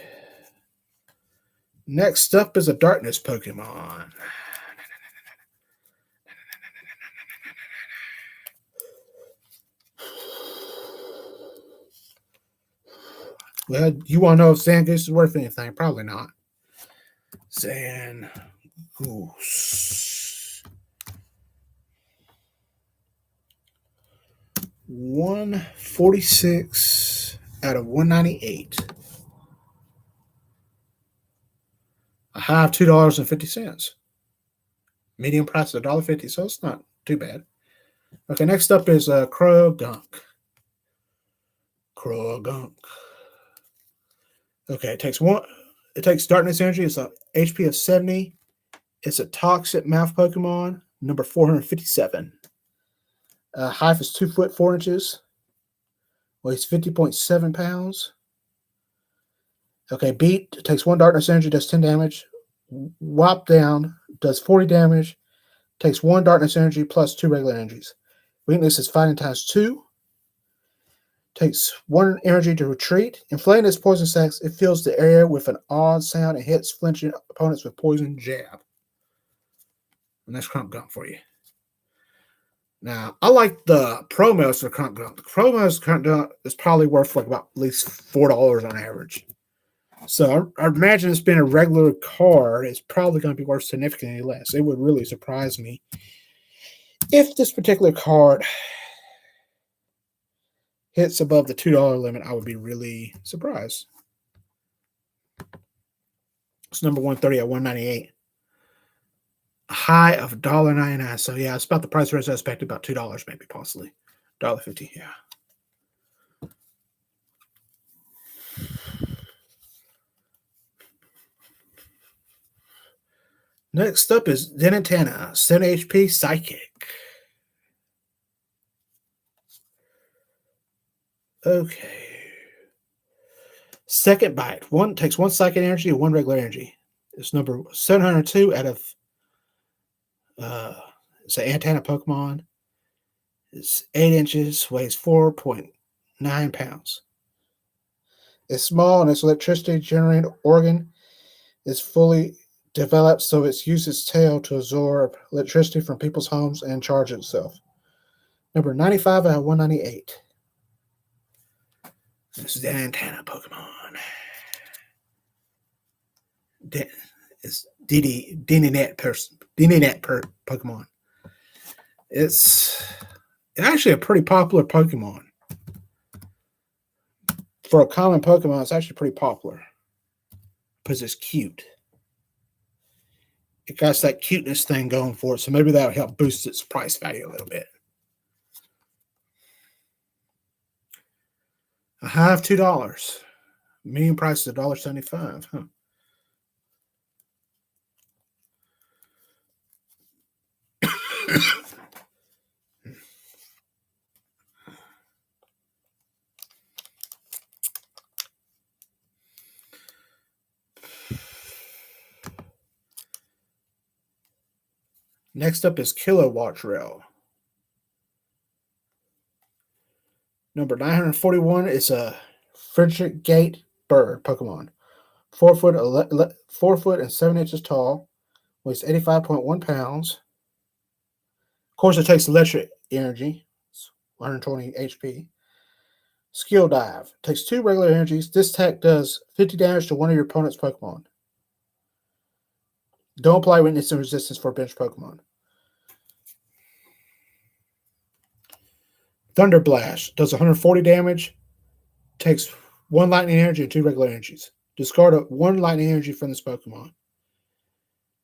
Next up is a darkness Pokemon. Well, you want to know if Zangoose is worth anything? Probably not. Zangoose. 146 out of 198. A high of $2.50. Medium price of $1.50, so it's not too bad. Okay, next up is Croagunk. Croagunk. Okay, it takes darkness energy. It's a HP of 70. It's a toxic mouth Pokemon, number 457. Height is 2 foot 4 inches. Weighs 50.7 pounds. Okay, beat takes 1 darkness energy, does 10 damage. Whop down does 40 damage. Takes 1 darkness energy plus 2 regular energies. Weakness is fighting times 2. Takes 1 energy to retreat. Inflating its poison sacs, it fills the area with an odd sound and hits flinching opponents with poison jab. And that's Croagunk for you. Now, I like the promos for Croagunk. The promos for Croagunk is probably worth like about at least $4 on average. So I imagine it's been a regular card. It's probably going to be worth significantly less. It would really surprise me if this particular card hits above the $2 limit. I would be really surprised. It's number 130 at 198. A high of $1.99. So yeah, it's about the price range I expected, about $2 maybe, possibly. $1.50, yeah. Next up is Denatana, 7 HP Psychic. Okay. Second bite. Takes 1 psychic energy and 1 regular energy. It's number 702 out of it's an antenna Pokemon. It's 8 inches, weighs 4.9 pounds. It's small and its electricity generating organ is fully developed, so it uses its tail to absorb electricity from people's homes and charge itself. Number 95 out of 198. This is the antenna Pokemon. It's Dininet Pokemon. It's actually a pretty popular Pokemon. For a common Pokemon, it's actually pretty popular because it's cute. It got that cuteness thing going for it, so maybe that'll help boost its price value a little bit. A high of $2. Median price is $1.75. Huh. Next up is Kilowatt Rail. Number 941 is a Frederick Gate bird Pokemon. 4 foot and 7 inches tall. Weighs 85.1 pounds. Of course, it takes electric energy. It's 120 HP. Skill Dive. Takes 2 regular energies. This attack does 50 damage to one of your opponent's Pokemon. Don't apply weakness and resistance for bench Pokemon. Thunder Blast does 140 damage, takes 1 lightning energy and 2 regular energies. Discard 1 lightning energy from this Pokemon.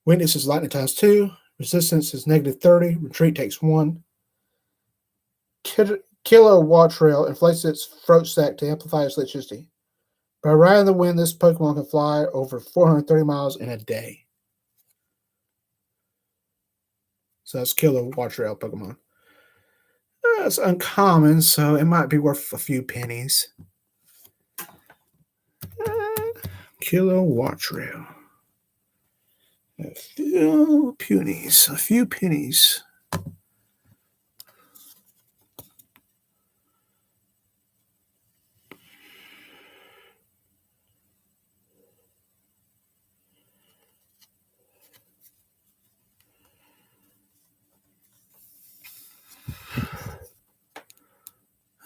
Weakness is lightning times 2. Resistance is -30. Retreat takes 1. Killer Wattrail inflates its throat sac to amplify its electricity. By riding the wind, this Pokemon can fly over 430 miles in a day. So that's Killer Wattrail Pokemon. It's uncommon, so it might be worth a few pennies. Killer Wattrail. A few pennies. A few pennies.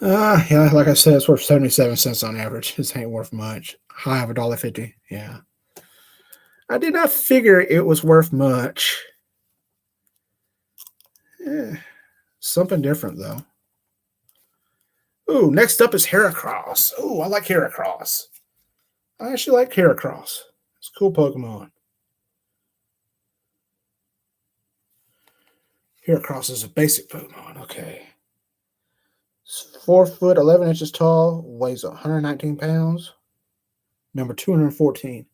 Yeah, like I said, it's worth 77 cents on average. This ain't worth much. High of $1.50. Yeah. I did not figure it was worth much. Yeah. Something different, though. Ooh, next up is Heracross. Ooh, I like Heracross. I actually like Heracross. It's a cool Pokemon. Heracross is a basic Pokemon. Okay. It's 4 foot 11 inches tall, weighs 119 pounds. Number 214.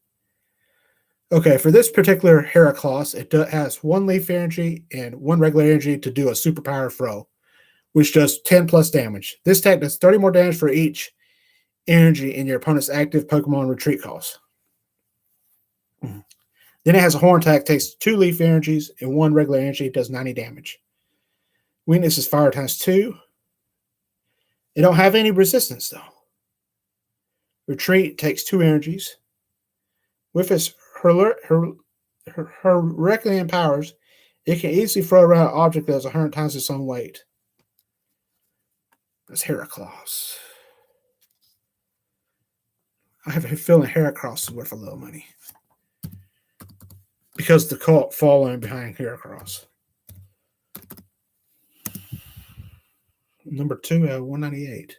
Okay, for this particular Heracross, it has 1 leaf energy and 1 regular energy to do a superpower throw, which does 10 plus damage. This attack does 30 more damage for each energy in your opponent's active Pokemon retreat cost. Then it has a horn attack, takes 2 leaf energies and 1 regular energy, does 90 damage. Weakness is fire times 2. It don't have any resistance, though. Retreat takes 2 energies. With its Herculean powers, it can easily throw around an object that is 100 times its own weight. That's Heracross. I have a feeling Heracross is worth a little money. Because the cult following behind Heracross. Number 2 at 198.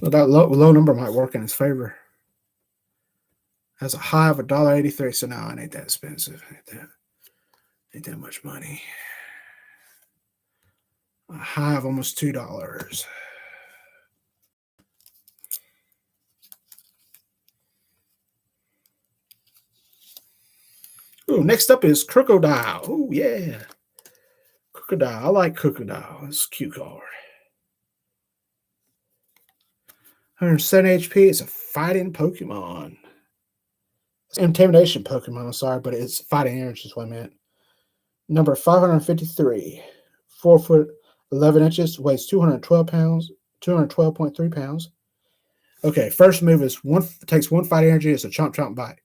Well, that low number might work in its favor. Has a high of $1.83, so now it ain't that expensive. Ain't that much money. A high of almost $2. Ooh, next up is Crocodile. Oh, yeah. Crocodile. I like Crocodile. It's a cute card. 107 HP. It's a fighting Pokemon. It's an intimidation Pokemon, I'm sorry, but it's fighting energy is what I meant. Number 553. 4 foot 11 inches. Weighs 212 pounds. 212.3 pounds. Okay, first move is takes 1 fight energy. It's a chomp chomp bite.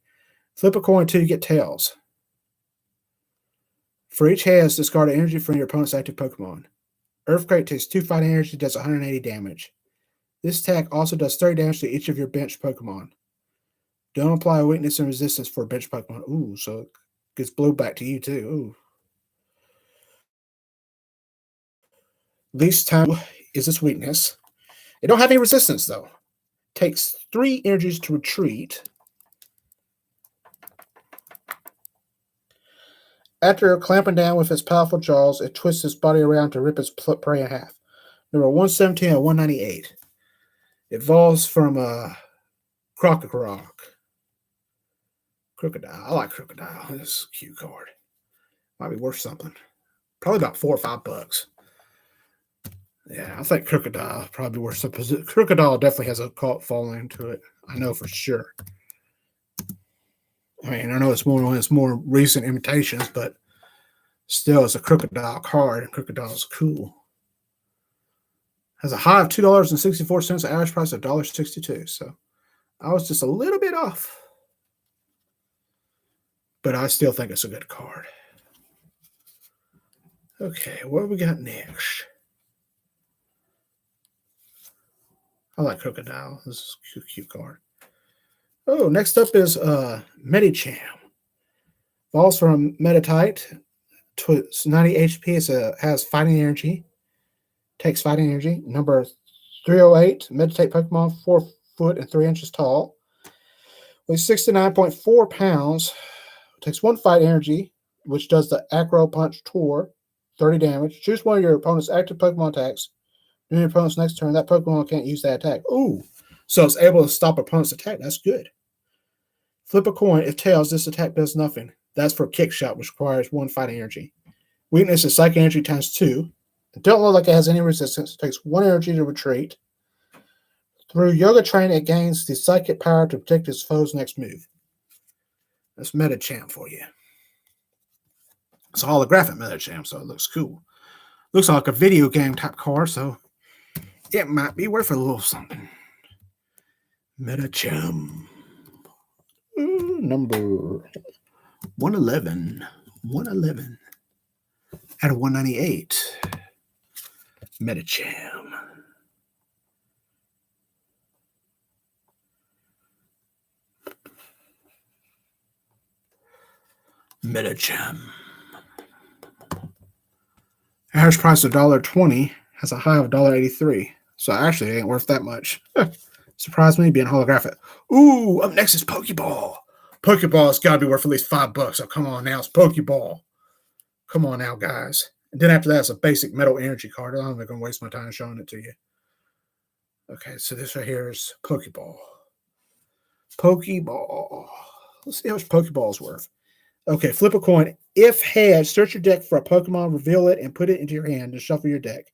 Flip a coin until you get tails. For each hands, discard energy from your opponent's active Pokemon. Earthquake takes 2 fighting energy, does 180 damage. This attack also does 30 damage to each of your bench Pokemon. Don't apply a weakness and resistance for a bench Pokemon. Ooh, so it gets blown back to you too. Ooh. Least time is its weakness. It don't have any resistance though. Takes 3 energies to retreat. After clamping down with its powerful jaws, it twists its body around to rip its prey in half. Number 117 and 198. It evolves from Crocodile. I like Crocodile. This is a cute card. Might be worth something. Probably about $4 or $5. Yeah, I think Crocodile probably worth something. Crocodile definitely has a cult following to it. I know for sure. I mean, I know it's one of its more recent imitations, but still, it's a Crocodile card, and Crocodile's cool. Has a high of $2.64, an average price of $1.62. So I was just a little bit off. But I still think it's a good card. Okay, what do we got next? I like Crocodile. This is a cute card. Oh, next up is Medicham. Falls from Metatite. It's 90 HP. Has fighting energy. Takes fighting energy. Number 308. Meditate Pokemon. 4 foot and 3 inches tall. Weighs 69.4 pounds. Takes 1 fight energy, which does the Acro Punch Tour. 30 damage. Choose one of your opponent's active Pokemon attacks. During your opponent's next turn, that Pokemon can't use that attack. Ooh. So it's able to stop opponent's attack. That's good. Flip a coin. If tails, this attack does nothing. That's for Kick Shot, which requires 1 fighting energy. Weakness is Psychic Energy times 2. It don't look like it has any resistance. It takes 1 energy to retreat. Through Yoga Training, it gains the psychic power to protect its foe's next move. That's Metachamp for you. It's a holographic Metachamp, so it looks cool. Looks like a video game type card, so it might be worth a little something. Metachamp. Number 111. 111 out of 198. Metachamp. Metachamp. Average price of $1.20 has a high of $1.83. So actually it ain't worth that much. Surprised me being holographic. Ooh, up next is Pokeball. Pokeball's got to be worth at least $5. So come on now, it's Pokeball. Come on now, guys. And then after that, it's a basic metal energy card. I'm not going to waste my time showing it to you. Okay, so this right here is Pokeball. Pokeball. Let's see how much Pokeball is worth. Okay, flip a coin. If heads, search your deck for a Pokemon, reveal it, and put it into your hand to shuffle your deck.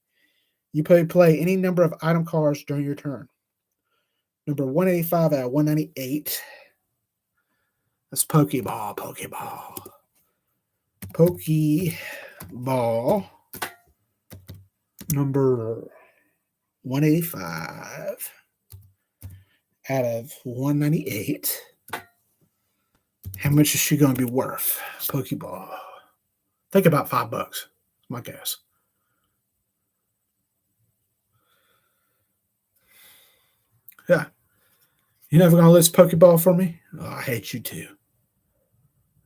You play any number of item cards during your turn. Number 185 out of 198. That's Pokeball. Pokeball. Pokeball. Number 185 out of 198. How much is she going to be worth? Pokeball. Think about $5. My guess. Yeah. You never going to list Pokeball for me? Oh, I hate you too.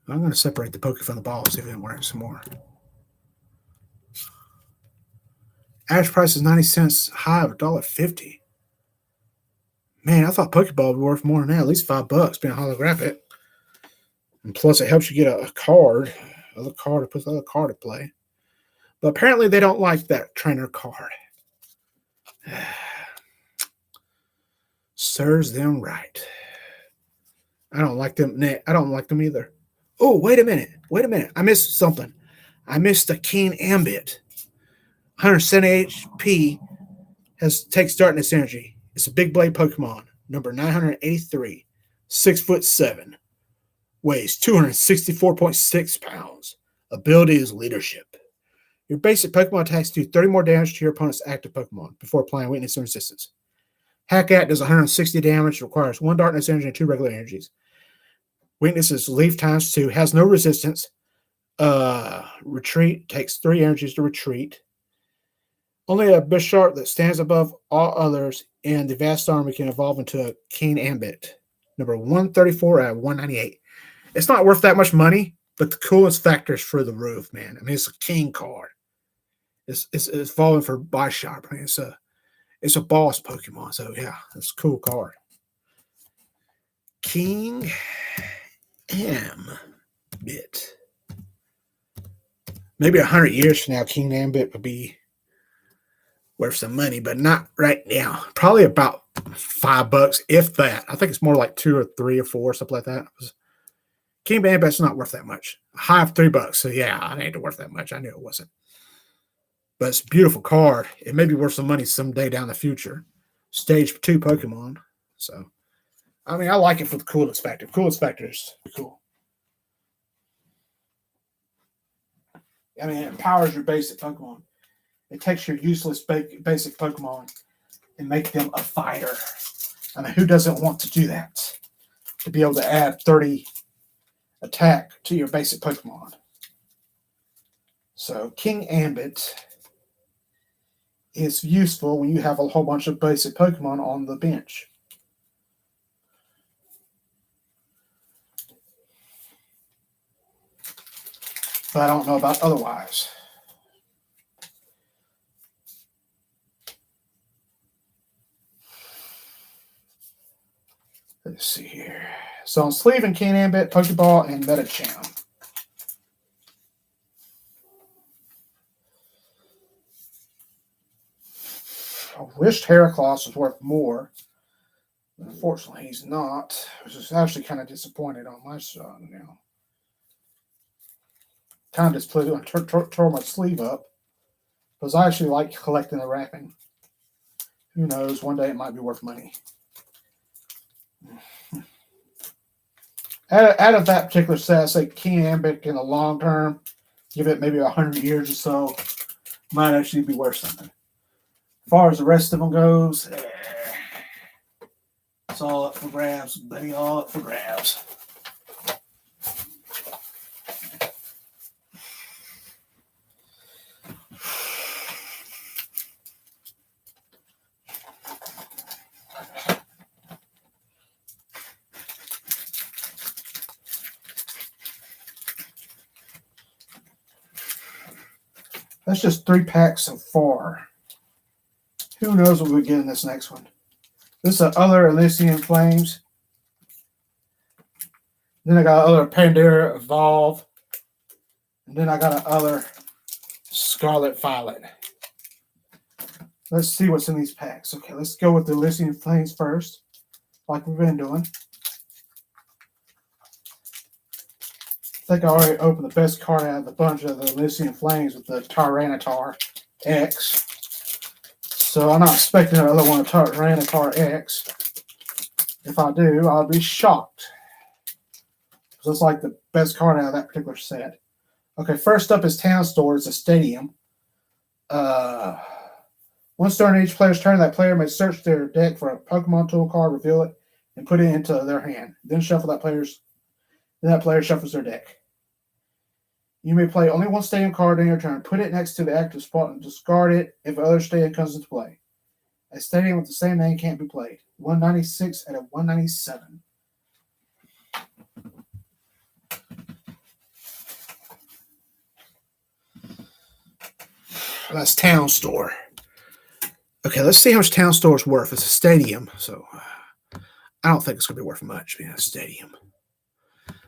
I'm going to separate the Poke from the ball, see if it can work some more. Average price is 90 cents, high of $1.50. Man, I thought Pokeball would be worth more than that, at least $5 being holographic. And plus, it helps you get a card, it puts another card to play. But apparently, they don't like that trainer card. Serves them right. I don't like them. I don't like them either. Oh, wait a minute. I missed something. I missed the Keen Ambit. 170 HP takes darkness energy. It's a big blade Pokemon. Number 983. 6'7". Weighs 264.6 pounds. Ability is leadership. Your basic Pokemon attacks do 30 more damage to your opponent's active Pokemon before applying weakness and resistance. Hack-At does 160 damage, requires 1 darkness energy and 2 regular energies. Weakness is Leaf times 2, has no resistance. Retreat takes 3 energies to retreat. Only a Bisharp that stands above all others in the vast army can evolve into a Keen Ambit. Number 134 out of 198. It's not worth that much money, but the coolest factor is through the roof, man. I mean, it's a king card. It's falling for Bisharp. I mean, it's a boss Pokemon, so yeah, it's a cool card. King Ambit. Maybe 100 years from now, King Ambit would be worth some money, but not right now. Probably about $5, if that. I think it's more like 2 or 3 or 4, something like that. King Ambit's not worth that much. A high of $3, so yeah, it ain't worth that much. I knew it wasn't. But it's a beautiful card. It may be worth some money someday down the future. Stage 2 Pokemon. So, I mean, I like it for the coolest factor. Coolest factor is cool. I mean, it empowers your basic Pokemon. It takes your useless basic Pokemon and make them a fighter. I mean, who doesn't want to do that? To be able to add 30 attack to your basic Pokemon. So, King Ambit is useful when you have a whole bunch of basic Pokemon on the bench. but I don't know about otherwise. Let's see here. So on sleeve and Keen Ambit, Pokeball, and Metacham. I wished Heracross was worth more. But unfortunately, he's not. I was just actually kind of disappointed on my son now. Kind of just tore my sleeve up. Because I actually like collecting the wrapping. Who knows? One day it might be worth money. Out of that particular set, I say Keen Ambit in the long term, give it maybe 100 years or so, might actually be worth something. As far as the rest of them goes, it's all up for grabs, buddy. All up for grabs. That's just 3 packs so far. Who knows what we get in this next one? This is other Elysian Flames. Then I got other Pandora Evolve. And then I got another Scarlet Violet. Let's see what's in these packs. Okay, let's go with the Elysian Flames first, like we've been doing. I think I already opened the best card out of the bunch of the Elysian Flames with the Tyranitar X. So I'm not expecting another one of Tyranitar X. If I do, I'll be shocked. So it's like the best card out of that particular set. Okay, first up is Town Store. It's a stadium. Once during each player's turn, that player may search their deck for a Pokemon tool card, reveal it, and put it into their hand. Then shuffle that player's. Then that player shuffles their deck. You may play only one stadium card in your turn. Put it next to the active spot and discard it if other stadium comes into play. A stadium with the same name can't be played. 196 out of 197. That's Town Store. Okay, let's see how much Town Store is worth. It's a stadium, so I don't think it's going to be worth much being a stadium.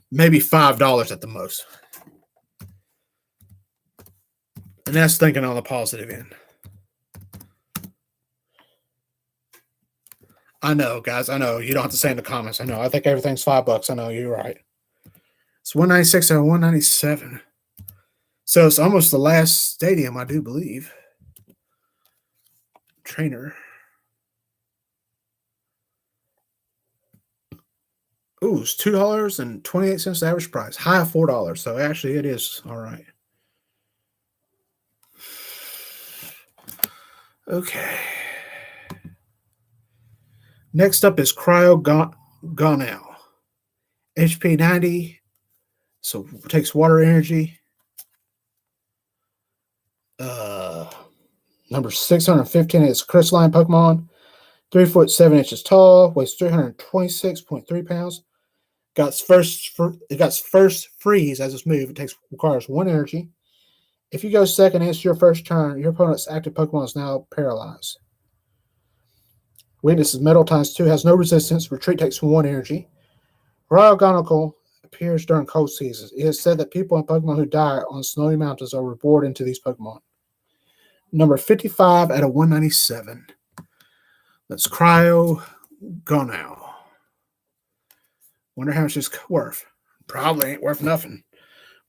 Maybe $5 at the most. And that's thinking on the positive end. I know, guys. I know. You don't have to say in the comments. I know. I think everything's $5. I know. You're right. It's 196 out of 197. So it's almost the last stadium, I do believe. Trainer. Ooh, it's $2.28 average price. High of $4. So actually it is all right. Okay. Next up is Cryogonal. HP 90. So it takes water energy. Number 615 is crystalline Pokemon. 3 foot 7 inches tall. Weighs 326.3 pounds. It got its first freeze as its move. It requires 1 energy. If you go second and it's your first turn, your opponent's active Pokemon is now paralyzed. Weakness is metal ×2. Has no resistance. Retreat takes 1 energy. Cryogonal appears during cold seasons. It is said that people and Pokemon who die on snowy mountains are reborn into these Pokemon. Number 55 out of 197. That's Cryogonal. Wonder how much it's worth. Probably ain't worth nothing.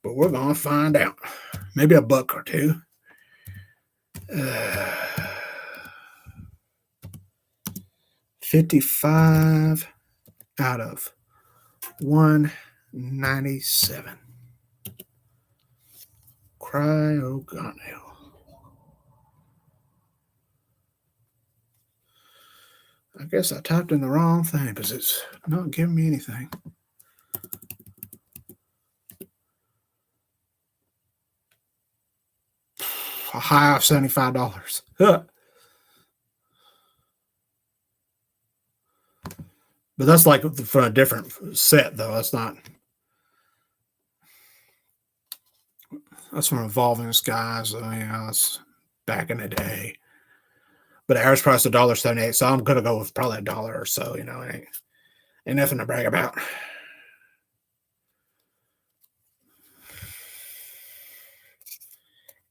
But we're going to find out. Maybe $1 or $2. 55 out of 197. Cryogonal. I guess I typed in the wrong thing because it's not giving me anything. A high of $75. Huh. But that's like for a different set, though. That's not. That's from Evolving Skies. So, yeah, that's back in the day. But the average price is $1.78, so I'm gonna go with probably $1 or so. Ain't nothing to brag about.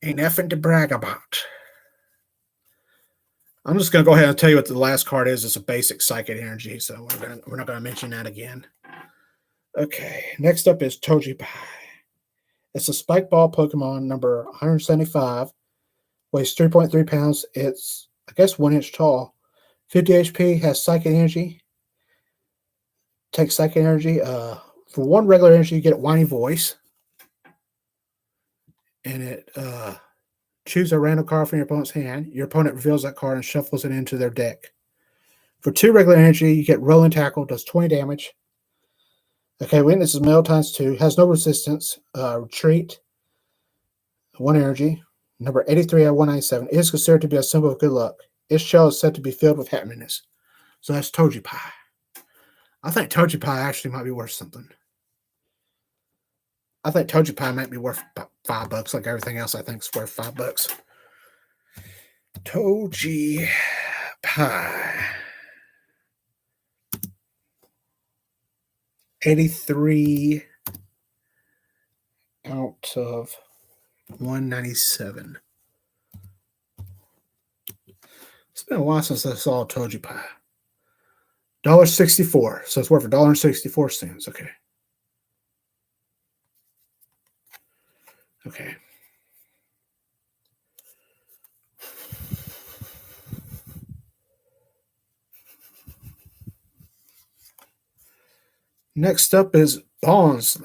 Ain't nothing to brag about. I'm just gonna go ahead and tell you what the last card is. It's a basic psychic energy, so we're not gonna mention that again. Okay, next up is Toji Pai. It's a spike ball Pokemon number 175. Weighs 3.3 pounds. It's, I guess, 1 inch tall. 50 HP, has psychic energy. Takes psychic energy. For 1 regular energy, you get a whiny voice. And it choose a random card from your opponent's hand. Your opponent reveals that card and shuffles it into their deck. For 2 regular energy, you get Rolling Tackle, does 20 damage. Okay, weakness is metal times 2, has no resistance. Retreat, 1 energy. Number 83 out of 197. It is considered to be a symbol of good luck. Its shell is said to be filled with happiness. So that's Toji Pai. I think Toji Pai actually might be worth something. I think Toji Pai might be worth about $5, like everything else I think is worth $5. Toji Pai. 83 out of 197. It's been a while since I saw Toji Pai. $1.64. So it's worth $1.64. Okay. Okay. Next up is Bonsly.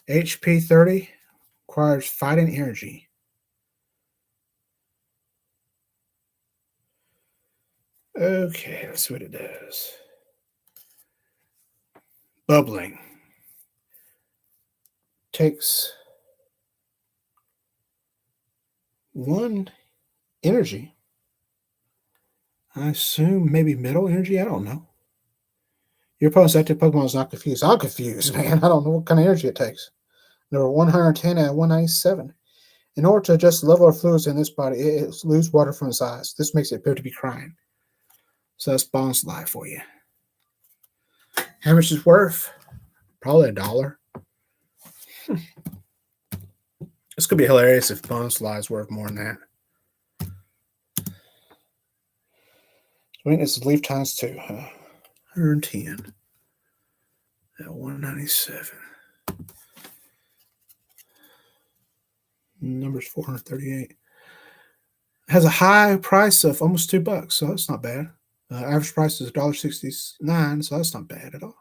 HP 30. Requires fighting energy. Okay, let's see what it does. Bubbling. Takes 1 energy. I assume maybe middle energy. I don't know. Your opponent's active Pokemon is not confused. I'm confused, man. I don't know what kind of energy it takes. Number 110 out of 197. In order to adjust the level of fluids in this body, it loses water from its eyes. This makes it appear to be crying. So that's Bonsly for you. How much is worth? Probably $1. This could be hilarious if Bonsly is worth more than that. Weakness is leaf times 2. 110 at 197. Number's 438. Has a high price of almost $2, so that's not bad. Average price is $1.69, so that's not bad at all.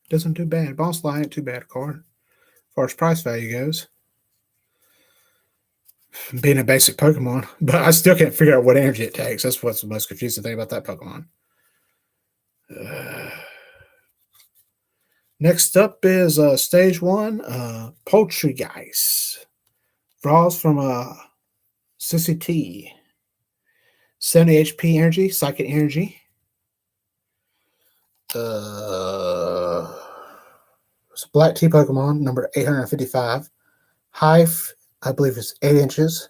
Doesn't do bad. Bonsly ain't too bad a card as far as price value goes. Being a basic Pokemon, but I still can't figure out what energy it takes. That's what's the most confusing thing about that Pokemon. Next up is Stage 1, Poltergeist. Draws from Sissy T. 70 HP energy, psychic energy. It's a black T Pokemon, number 855. Height, I believe, is 8 inches.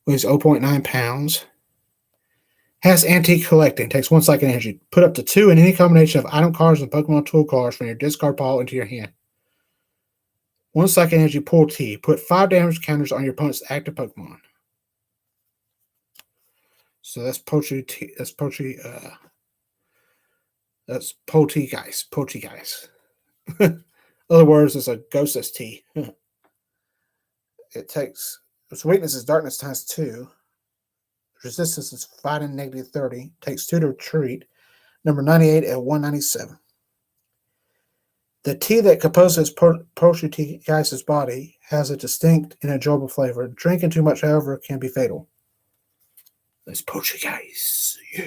Weighs 0.9 pounds. Has antique collecting. Takes 1 psychic energy. Put up to 2 in any combination of item cards and Pokemon tool cards from your discard pile into your hand. 1 psychic energy, pull T. Put 5 damage counters on your opponent's active Pokemon. So that's Poltergeist. That's Poltergeist. In other words, it's a Ghost ST. It takes, its weakness is darkness times 2. Resistance is fighting negative 30. Takes 2 to retreat. Number 98 at 197. The tea that composes Poltergeist's body has a distinct and enjoyable flavor. Drinking too much, however, can be fatal. That's Poltergeist. Yeah.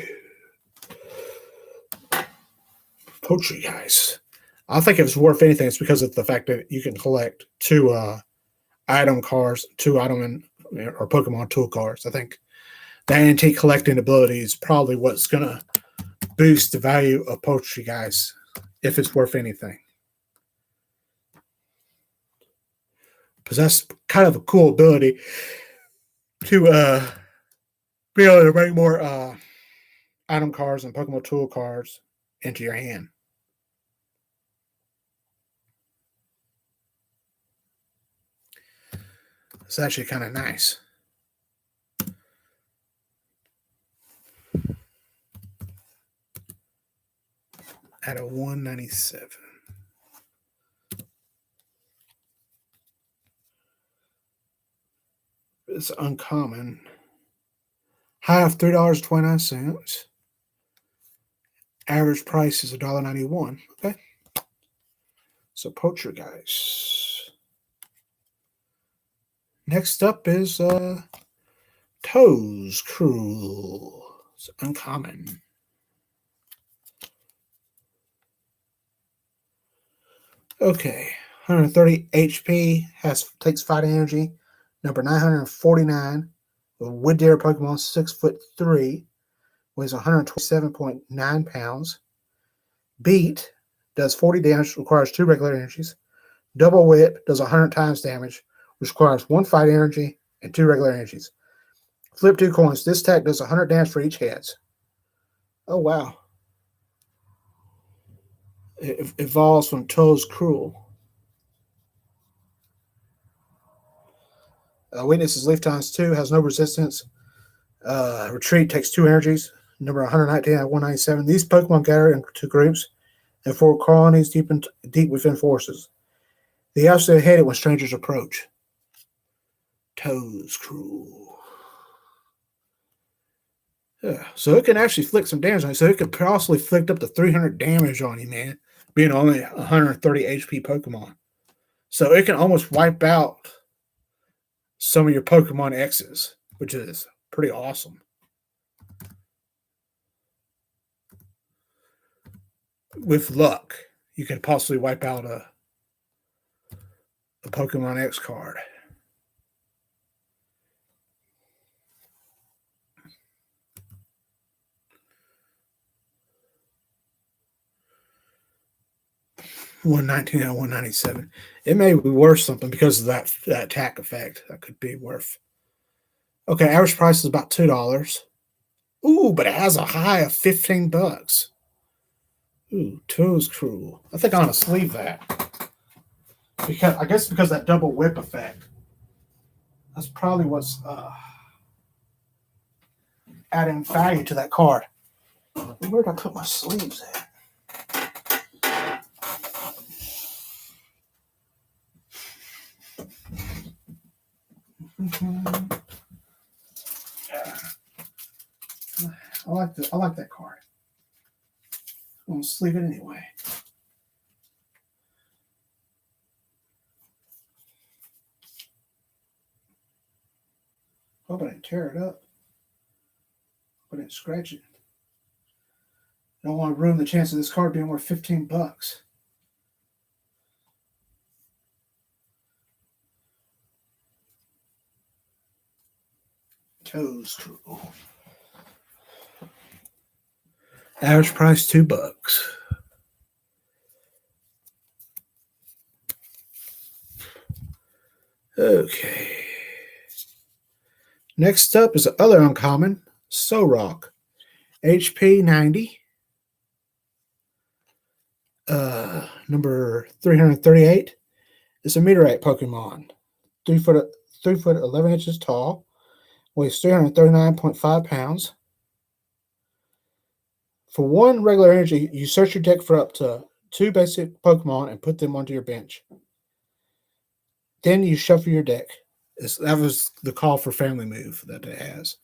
Poltergeist. I think if it's worth anything, it's because of the fact that you can collect 2 item cards, 2 item or Pokemon tool cards. I think the antique collecting ability is probably what's going to boost the value of Poltergeist if it's worth anything. Because that's kind of a cool ability to be able to bring more item cards and Pokemon tool cards into your hand. It's actually kind of nice. At a 197. It's uncommon. High of $3.29. Average price is $1.91. Okay. So Poltergeist. Next up is Toes Cruel. It's uncommon. Okay. 130 HP, takes fighting energy. Number 949. A Wood Deer Pokemon, 6'3", weighs 127.9 pounds. Beat does 40 damage, requires 2 regular energies. Double Whip does 100 times damage, which requires 1 fight energy and 2 regular energies. Flip 2 coins. This attack does 100 damage for each heads. Oh, wow. It evolves from Toes Cruel. Weakness is Leaf times 2, has no resistance. Retreat takes 2 energies. Number 119 at 197. These Pokemon gather into groups and form colonies deep within forests. They also hate it when strangers approach. Toes Cruel. Yeah, so it can actually flick some damage on you. So it could possibly flick up to 300 damage on you, man, being only 130 HP Pokemon. So it can almost wipe out some of your Pokemon X's, which is pretty awesome. With luck, you could possibly wipe out a Pokemon X card. $119 and $197. It may be worth something because of that attack effect. That could be worth. Okay, average price is about $2. Ooh, but it has a high of $15. Ooh, Toes Cruel. I think I'm gonna sleeve that. Because that double whip effect. That's probably what's adding value to that card. Where did I put my sleeves at? I like that card. I'm gonna sleeve it anyway. Hope I didn't tear it up. Hope I didn't scratch it. I don't want to ruin the chance of this card being worth $15. Toes Cruel. Average price $2. Okay. Next up is the other uncommon, Solrock. HP 90. Number 338. It's a meteorite Pokemon. 3 foot 11 inches tall. Weighs 339.5 pounds. For 1 regular energy, you search your deck for up to 2 basic Pokemon and put them onto your bench. Then you shuffle your deck. That was the call for family move that it has.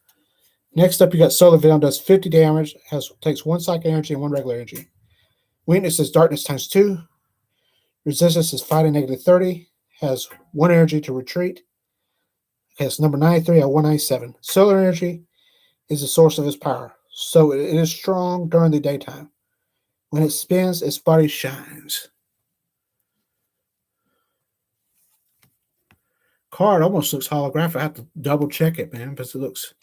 Next up, you got Solar Venom, does 50 damage, takes 1 psychic energy and 1 regular energy. Weakness is Darkness times 2. Resistance is Fighting negative 30. Has 1 energy to retreat. Okay, it's number 93 at 197. Solar energy is the source of its power, so it is strong during the daytime. When it spins, its body shines. Card almost looks holographic. I have to double check it, man, because it looks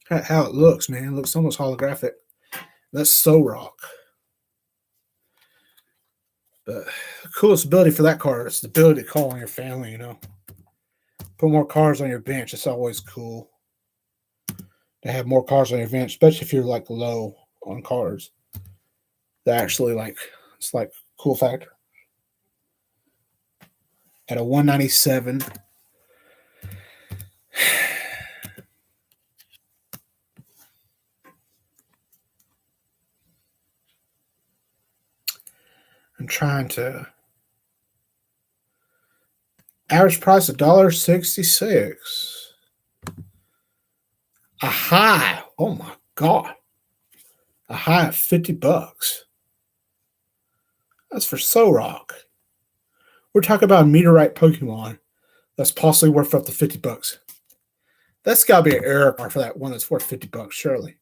how it looks, man. It looks almost holographic. That's So Rock. But the coolest ability for that card is the ability to call on your family, Put more cards on your bench. It's always cool to have more cards on your bench, especially if you're like low on cards. That actually it's like cool factor. At a 197. I'm trying to average price $1.66. A high. Oh my god. A high of $50. That's for So Rock. We're talking about a meteorite Pokemon that's possibly worth up to $50. That's gotta be an error card for that one that's worth $50, surely.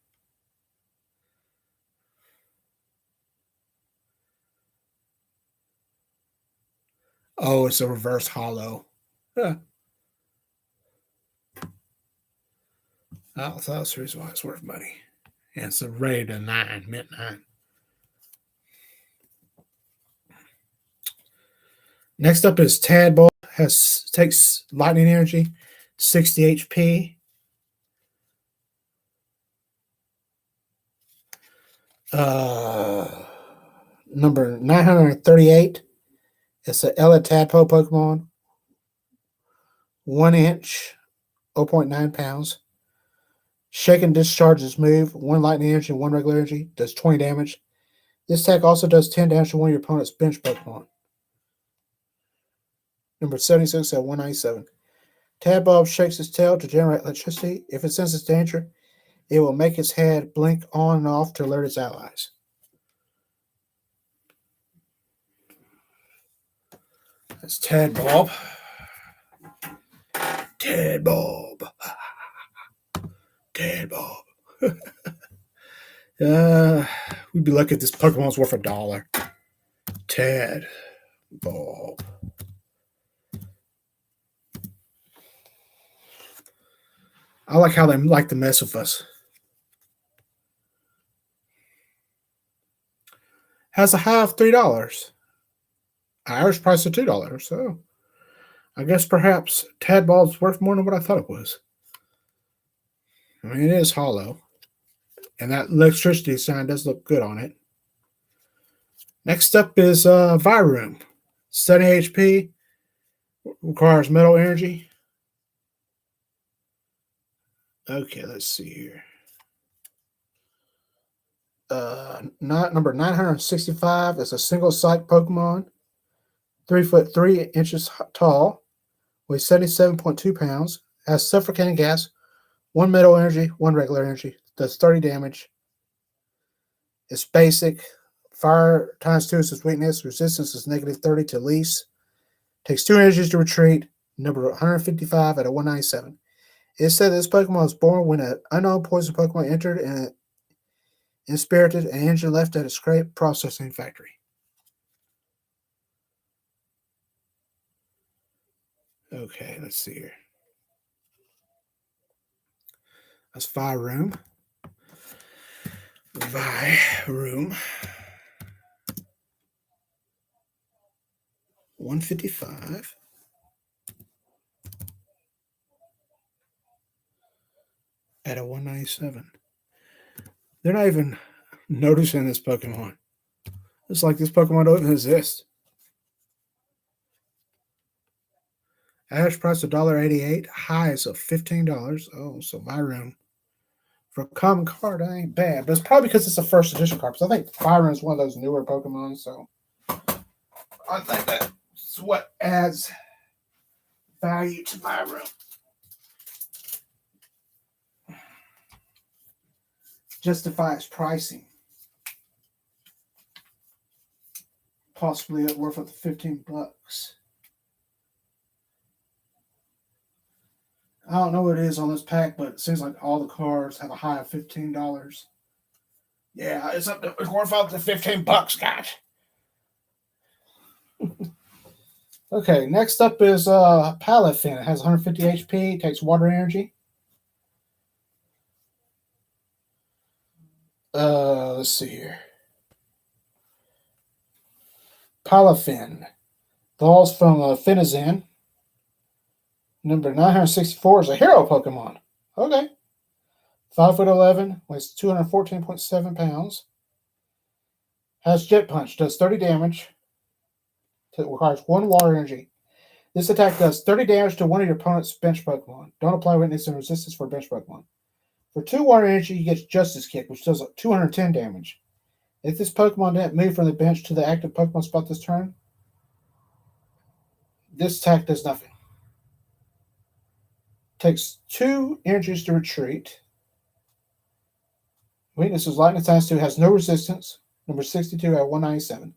Oh, it's a reverse hollow. Yeah. Oh, so that's the reason why it's worth money. And it's a rated a 9, mint 9. Next up is Tadball. Takes lightning energy, 60 HP. Number 938. It's an Ella Tadpole Pokemon. 1 inch, 0.9 pounds. Shake and discharge its move. 1 lightning energy, 1 regular energy. Does 20 damage. This attack also does 10 damage to one of your opponent's bench Pokemon. Number 76 at 197. Tadbulb shakes its tail to generate electricity. If it senses danger, it will make its head blink on and off to alert its allies. That's Tadbulb. Tadbulb. Tadbulb. We'd be lucky if this Pokemon's worth $1. Tadbulb. I like how they like to mess with us. Has a high of $3. Irish price of $2. So I guess perhaps Tadbulb's worth more than what I thought it was. I mean, it is hollow. And that electricity sign does look good on it. Next up is Vyroom. 70 HP. Requires metal energy. Okay, let's see here. Number 965 is a single psych Pokemon. 3 foot 3 inches tall. Weighs 77.2 pounds. Has suffocating gas. 1 metal energy, 1 regular energy. Does 30 damage. It's basic. Fire times 2 is its weakness. Resistance is negative 30 to least. Takes 2 energies to retreat. Number 155 at a 197. It said this Pokemon was born when an unknown poison Pokemon entered and inspirited an engine left at a scrape processing factory. Okay, let's see here. That's Vyroom. 155. At a 197. They're not even noticing this Pokemon. It's like this Pokemon don't even exist. Average price of $1.88. Highs of $15. Oh, so Vyroom. For a common card, that ain't bad. But it's probably because it's a first edition card. Because I think Vyroom is one of those newer Pokemon. So I think that's what adds value to Vyroom. Justifies pricing. Possibly worth up to $15. I don't know what it is on this pack, but it seems like all the cards have a high of $15. Yeah, it's worth up to $15, guys. Okay, next up is Palafin. It has 150 HP, takes water energy. Let's see here. Palafin. The loss from Finizen. Number 964 is a hero Pokemon. Okay. 5'11", weighs 214.7 pounds. Has Jet Punch, does 30 damage. It requires 1 water energy. This attack does 30 damage to one of your opponent's bench Pokemon. Don't apply weakness and resistance for bench Pokemon. For 2 water energy, he gets Justice Kick, which does 210 damage. If this Pokemon didn't move from the bench to the active Pokemon spot this turn, this attack does nothing. Takes 2 energies to retreat. Weakness is Lightning times 2, has no resistance. Number 62 at 197.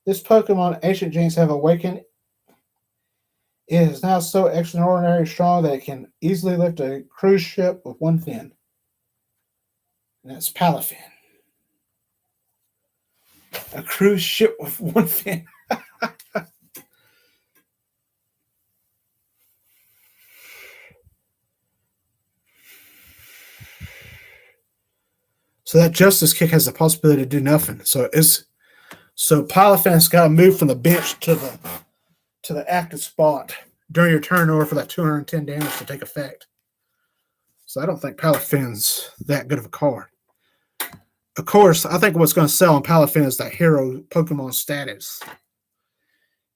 This Pokemon, Ancient Genes, have awakened. It is now so extraordinarily strong that it can easily lift a cruise ship with 1 fin. And that's Palafin. A cruise ship with 1 fin. So that Justice Kick has the possibility to do nothing. So Palafin's got to move from the bench to the active spot during your turn in order for that 210 damage to take effect. So I don't think Palafin's that good of a card. Of course, I think what's going to sell on Palafin is that hero Pokemon status.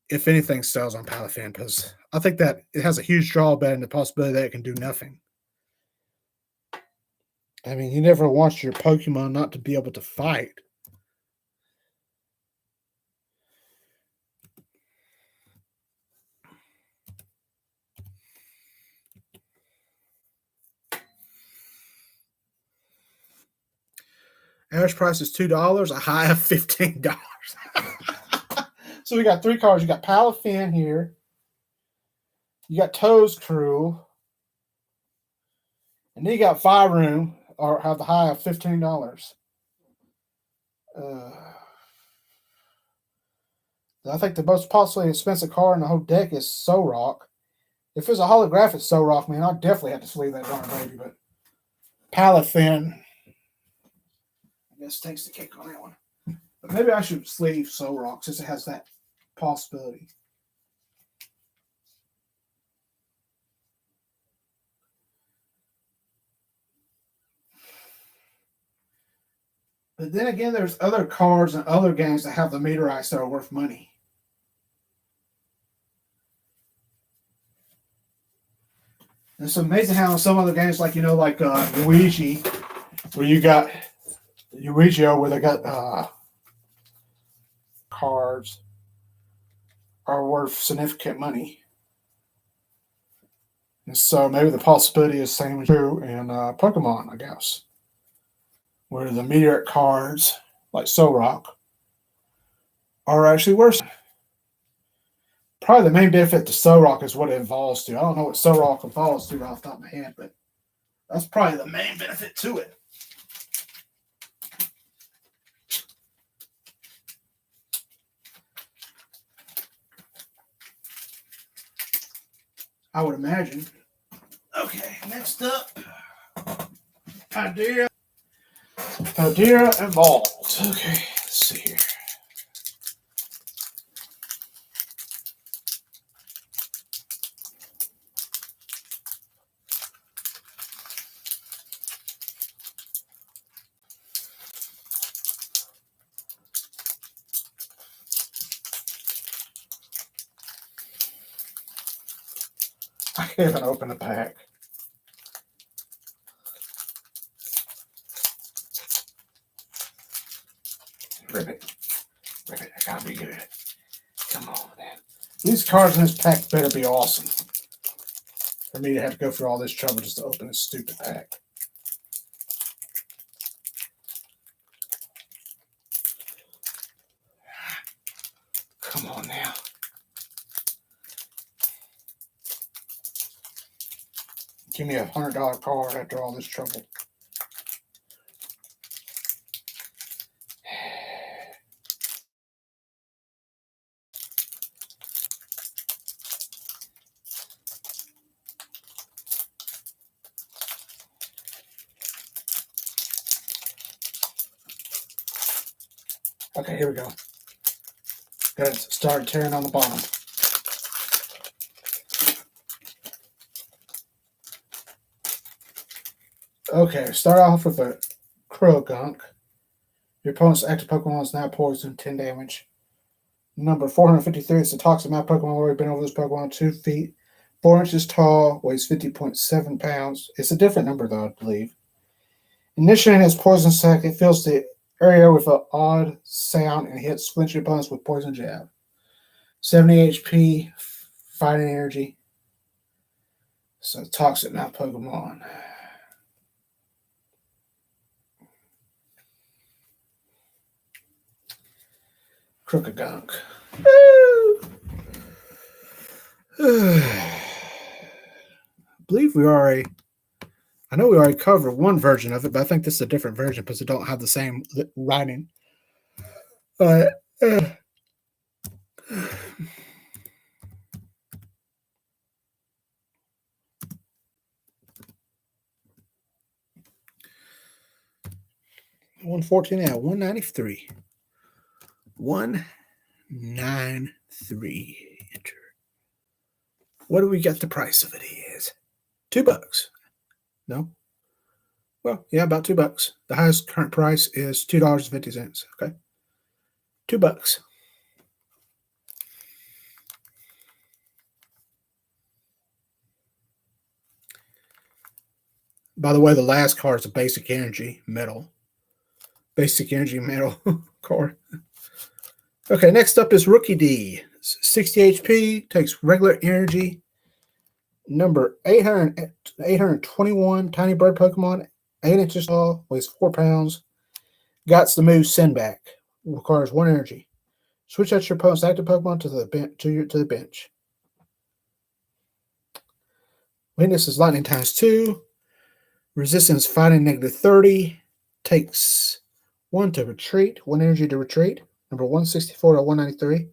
If anything sells on Palafin, because I think that it has a huge drawback and the possibility that it can do nothing. I mean, you never want your Pokemon not to be able to fight. Average price is $2, a high of $15. So we got 3 cards. You got Palafin here. You got Toe's Crew. And then you got 5 Room, or have the high of $15. I think the most possibly expensive card in the whole deck is Solrock. If it's a holographic Solrock, man, I'd definitely have to sleeve that darn baby. But Palafin, I guess, takes the cake on that one. But maybe I should sleeve Solrock since it has that possibility. But then again, there's other cards and other games that have the meteorites that are worth money. And it's amazing how in some other games, like Luigi, where you got Yu-Gi-Oh, where they got cards are worth significant money. And so maybe the possibility is same true in Pokemon, I guess, where the meteorite cards, like Solrock, are actually worth. Probably the main benefit to Solrock is what it evolves to. I don't know what Solrock evolves to off the top of my head, but that's probably the main benefit to it. I would imagine. Okay, next up, Paldea evolved. Okay, let's see here. I haven't opened a pack. Rip it. I gotta be good. Come on, man. These cards in this pack better be awesome. For me to have to go through all this trouble just to open this stupid pack. Come on now. Give me $100 card after all this trouble. Okay, here we go. Got it started tearing on the bottom. Okay, start off with a Croagunk. Your opponent's active Pokemon is now poisoned, 10 damage. Number 453 is the Toxic Mouth Pokemon. We've already been over this Pokemon. 2 feet, 4 inches tall, weighs 50.7 pounds. It's a different number, though, I believe. Initiating its poison sac, it fills the area with an odd sound and hits flinching opponents with poison jab. 70 HP, fighting energy. So, Toxic Mouth Pokemon. Croagunk. I believe we already. I know we already covered one version of it, but I think this is a different version because it don't have the same writing. Uh, 114 out, 193. 193. Enter. What do we get the price of it is? $2. No? Well, yeah, about $2. The highest current price is $2.50. Okay. $2. By the way, the last card is a basic energy metal. Basic energy metal card. Okay, next up is Rookie D. 60 HP, takes regular energy. Number 821, tiny bird Pokemon, 8 inches tall, weighs 4 pounds. Got the move Send Back. Requires 1 energy. Switch out your opponent's active Pokemon to the bench. Weakness is Lightning ×2. Resistance fighting -30. Takes 1 to retreat, 1 energy to retreat. Number 164 to 193.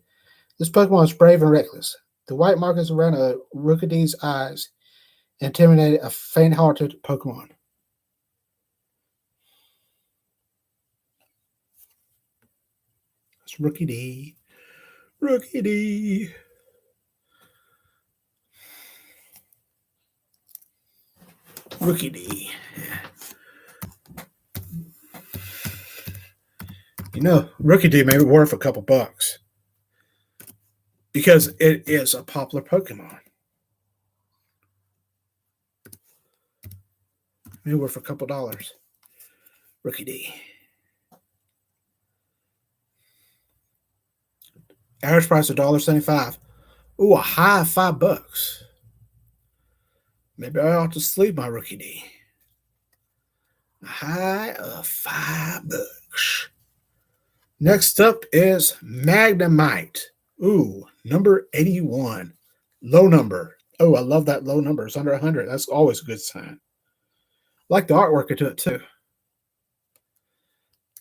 This Pokemon is brave and reckless. The white markings around a Rookidee's eyes intimidate a faint-hearted Pokemon. It's Rookidee. Rookidee. Rookidee. You know, Rookidee may be worth a couple bucks because it is a popular Pokemon. Maybe worth a couple dollars. Rookidee. Average price $1.75. Ooh, a high of $5. Maybe I ought to sleep my Rookidee. A high of $5. Next up is Magnemite. Ooh, number 81. Low number. Oh, I love that low number. It's under 100. That's always a good sign. I like the artwork into it, too.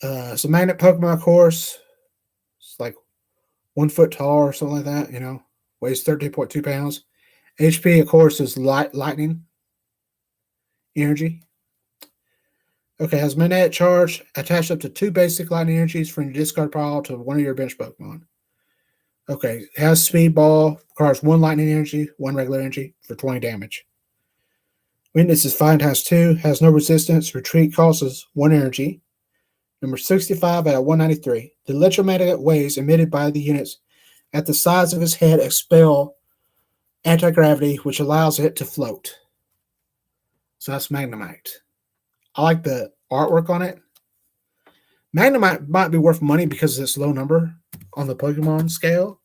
It's a magnet Pokemon, of course. It's like 1 foot tall or something like that, you know. Weighs 13.2 pounds. HP, of course, is lightning energy. Okay, has magnetic charge attached up to 2 basic lightning energies from your discard pile to one of your bench Pokemon. Okay, has speed ball, requires 1 lightning energy, 1 regular energy for 20 damage. Weakness is 5 ×2, has no resistance, retreat costs 1 energy. Number 65 out of 193. The electromagnetic waves emitted by the units at the sides of his head expel anti-gravity, which allows it to float. So that's Magnemite. I like the artwork on it. Magnemite might be worth money because of its low number on the Pokemon scale.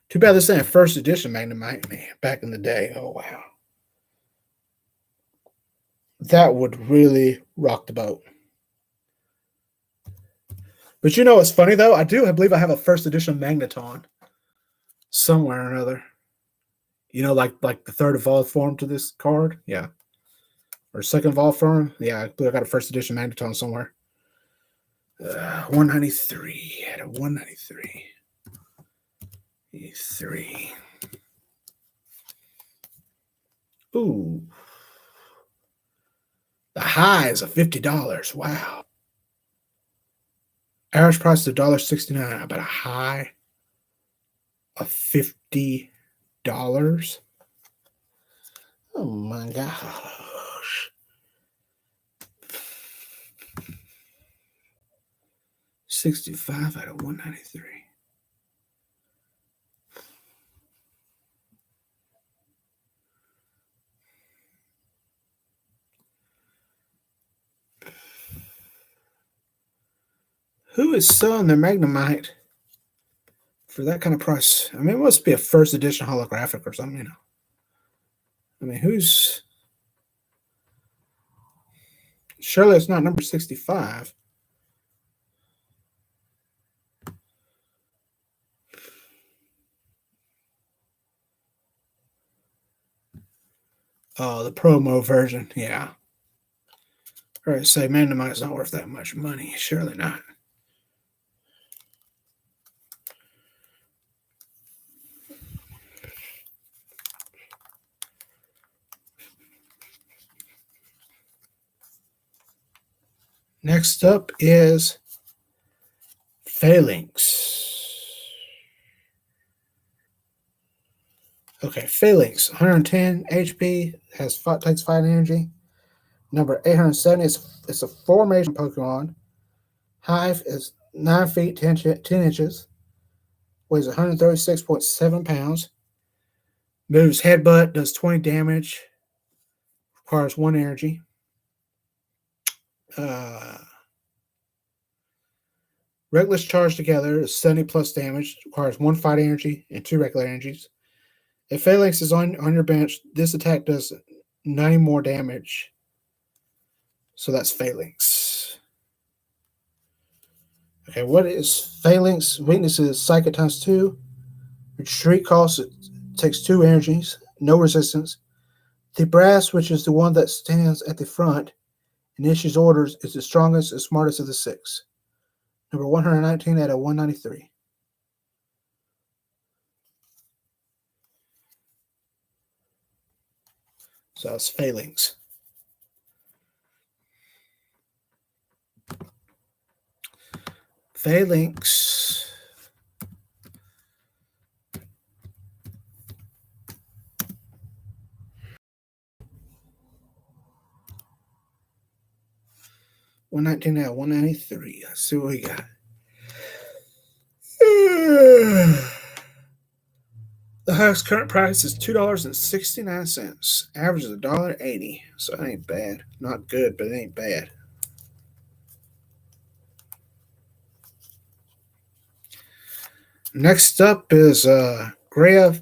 Too bad this ain't a first edition Magnemite, man, back in the day. Oh, wow. That would really rock the boat. But you know what's funny, though? I believe I have a first edition Magneton somewhere or another. You know, like the third evolved form to this card? Yeah. Or second evolved form? Yeah, I believe I got a first edition Magneton somewhere. 193 out of 193. 3. Ooh. The high is of $50. Wow. Average price is $1.69. I bet a high of $50. Oh my gosh. 65 out of 193. Who is selling their Magnemite for that kind of price? I mean, it must be a first edition holographic or something, I mean, who's. Surely it's not number 65. Oh, the promo version. Yeah. All right, say Magnemite's not worth that much money. Surely not. Next up is Phalanx. Okay, Phalanx, 110 HP, takes 5 energy. Number 870 is a formation Pokemon. Hive is 9 feet 10 inches. Weighs 136.7 pounds. Moves Headbutt, does 20 damage. Requires 1 energy. Reckless Charge together is 70 plus damage. Requires 1 fight energy and 2 regular energies. If Phalanx is on your bench, this attack does 90 more damage. So that's Phalanx. Okay, what is Phalanx? Weakness is Psychic times 2. Retreat cost, it takes 2 energies. No resistance. The Brass, which is the one that stands at the front and issues orders, is the strongest and smartest of the 6. Number 119 out of 193. So that's Phalanx. Phalanx. $119 out of 193. Let's see what we got. The highest current price is $2.69. Average is $1.80. So it ain't bad. Not good, but it ain't bad. Next up is Grea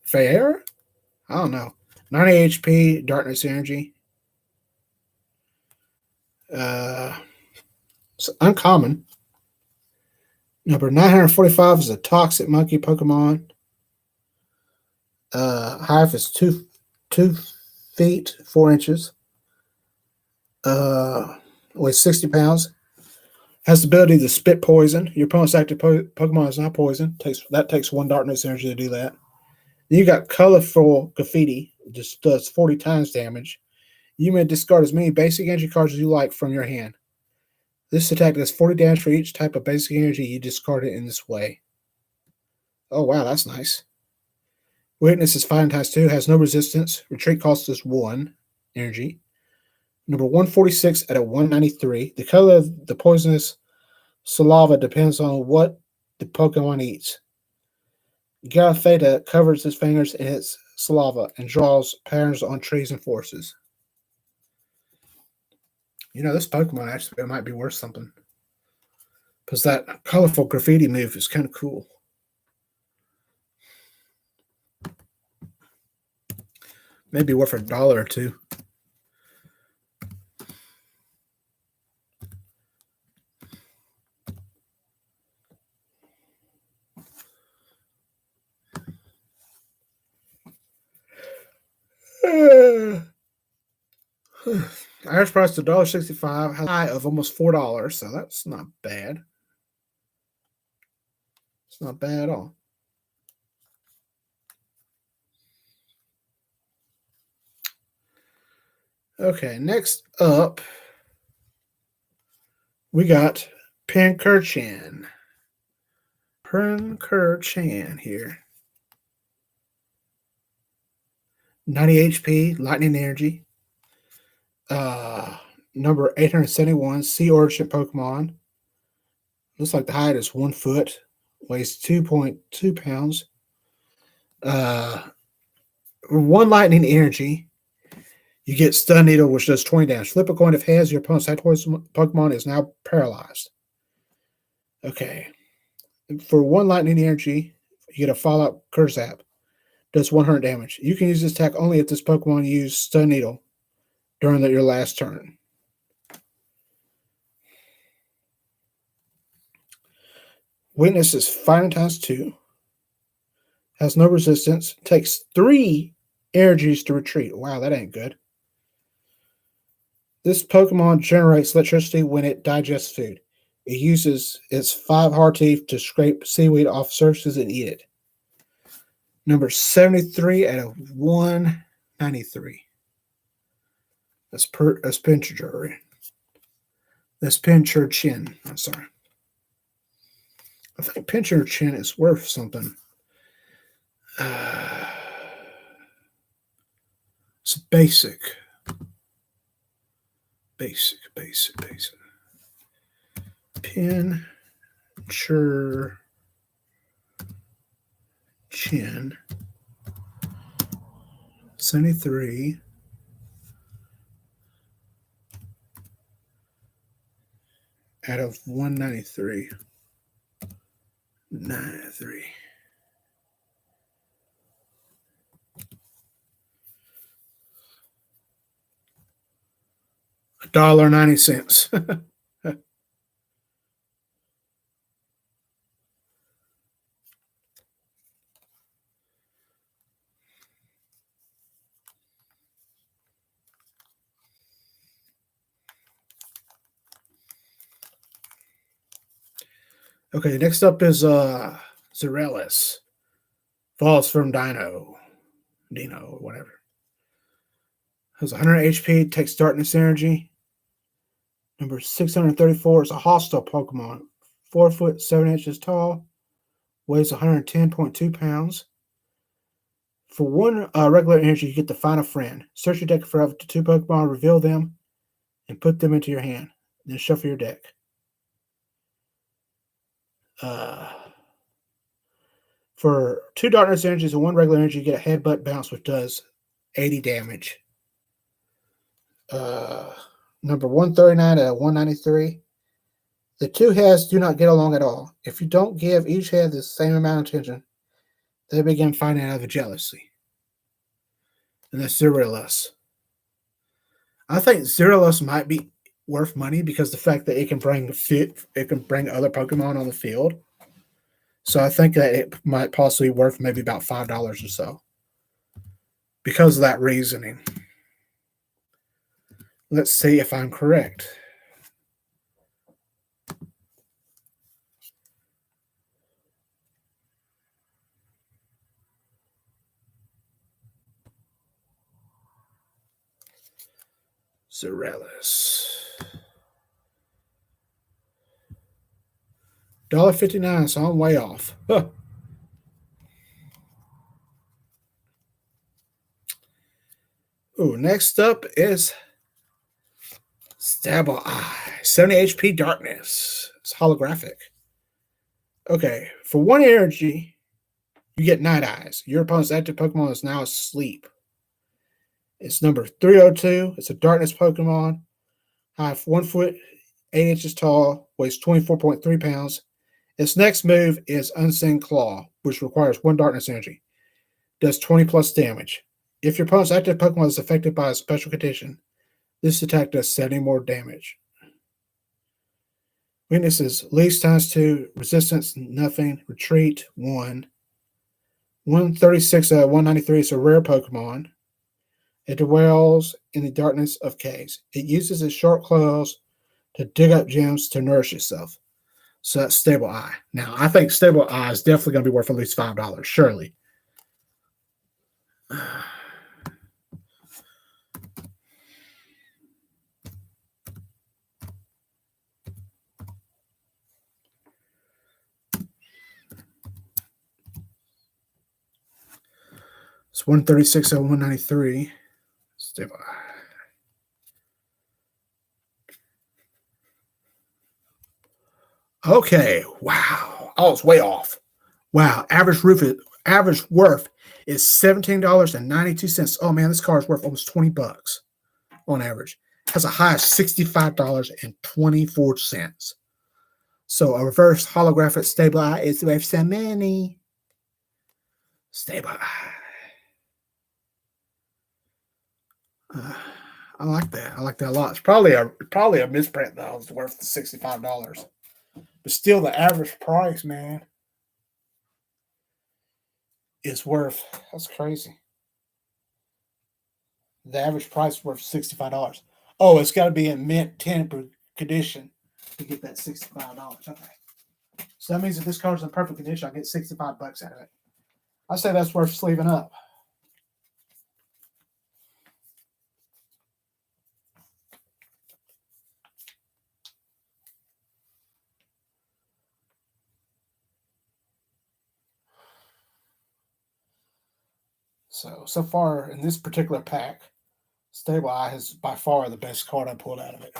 Fair. I don't know. 90 HP, Darkness Energy. It's uncommon. Number 945 is a Toxic Monkey Pokemon. Hive is 2 feet 4 inches. Weighs 60 pounds. Has the ability to spit poison. Your opponent's active Pokemon is not poison. That takes 1 Darkness Energy to do that. Then you got Colorful Graffiti, just does 40 times damage. You may discard as many basic energy cards as you like from your hand. This attack does 40 damage for each type of basic energy you discard it in this way. Oh, wow, that's nice. Weakness is 5 times 2, has no resistance. Retreat cost is 1 energy. Number 146 out of 193. The color of the poisonous saliva depends on what the Pokemon eats. Garafeta covers his fingers in its saliva and draws patterns on trees and forests. This Pokemon actually might be worth something. Because that colorful graffiti move is kind of cool. Maybe worth $1 or $2. Average price is $1.65, high of almost $4, so that's not bad. It's not bad at all. Okay, next up, we got Pincurchin. Pincurchin here. 90 HP, lightning energy. Number 871, Sea Urchin Pokemon. Looks like the height is 1 foot, weighs 2.2 pounds. One lightning energy. You get Stun Needle, which does 20 damage. Flip a coin if heads, your opponent's Pokemon is now paralyzed. Okay. For one lightning energy, you get a Fallout Curse App. Does 100 damage. You can use this attack only if this Pokemon used Stun Needle during your last turn. Weakness is fighting times 2. Has no resistance. Takes 3 energies to retreat. Wow, that ain't good. This Pokemon generates electricity when it digests food. It uses its 5 hard teeth to scrape seaweed off surfaces and eat it. Number 73 out of 193. That's Pincurchin. That's Pincurchin. I'm sorry. I think Pincurchin is worth something. It's basic. Basic. Pincurchin. 73. Out of 193. 93. $1.90. Okay, next up is Zerelus. Falls from Dino, whatever. Has 100 HP, takes darkness energy. Number 634 is a hostile Pokemon. 4 foot 7 inches tall. Weighs 110.2 pounds. For one regular energy, you get to find a friend. Search your deck for up to 2 Pokemon, reveal them, and put them into your hand. Then shuffle your deck. For 2 darkness energies and 1 regular energy, you get a headbutt bounce, which does 80 damage. Number 139 out of 193. The 2 heads do not get along at all. If you don't give each head the same amount of attention, they begin fighting out of jealousy. And that's Zerelus. I think Zerelus might be worth money because the fact that it can bring other Pokemon on the field. So I think that it might possibly be worth maybe about $5 or so. Because of that reasoning. Let's see if I'm correct. Zerelus. $1.59, so I'm way off. Huh. Ooh, next up is Stable Eye. 70 HP Darkness. It's holographic. Okay, for 1 energy, you get Night Eyes. Your opponent's active Pokemon is now asleep. It's number 302. It's a Darkness Pokemon. High 1 foot, 8 inches tall, weighs 24.3 pounds. Its next move is Unseen Claw, which requires 1 Darkness energy. Does 20 plus damage. If your opponent's active Pokemon is affected by a special condition, this attack does 70 more damage. Weaknesses: least times 2, resistance nothing, retreat 1. 136 out of 193 is a rare Pokemon. It dwells in the darkness of caves. It uses its sharp claws to dig up gems to nourish itself. So that's Stable Eye. Now, I think Stable Eye is definitely going to be worth at least $5, surely. It's 136 and 193. Stable. Okay. Wow. Oh, it's way off. Wow. Average worth is $17.92. Oh man, this car is worth almost $20 on average. Has a high of $65.24. So a reverse holographic stable eye is worth so many. Stable eye. I like that. I like that a lot. It's probably a misprint though. It's worth $65. But still, the average price, man, is worth. That's crazy. The average price is worth $65. Oh, it's got to be in mint tempered condition to get that $65. Okay. So that means if this car's in perfect condition, I get $65 out of it. I say that's worth sleeving up. So far in this particular pack, Stable Eye is by far the best card I pulled out of it.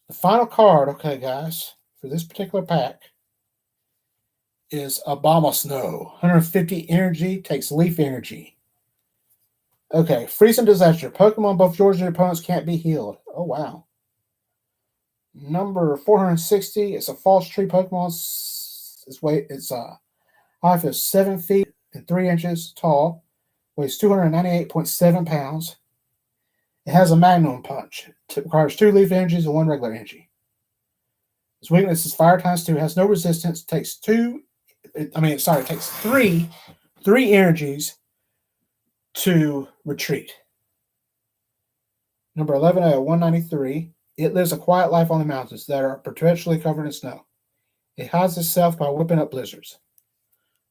The final card, okay, guys, for this particular pack is Obama Snow. 150 energy, takes leaf energy. Okay, freezing disaster. Pokemon both yours and your opponents can't be healed. Oh, wow. Number 460. It's a false tree Pokemon. Its height is 7 feet and 3 inches tall. Weighs 298.7 pounds. It has a Magnum Punch. It requires 2 leaf energies and 1 regular energy. Its weakness is Fire times 2. It has no resistance. It takes 3 energies to retreat. Number 11 out of 193. It lives a quiet life on the mountains that are perpetually covered in snow. It hides itself by whipping up blizzards.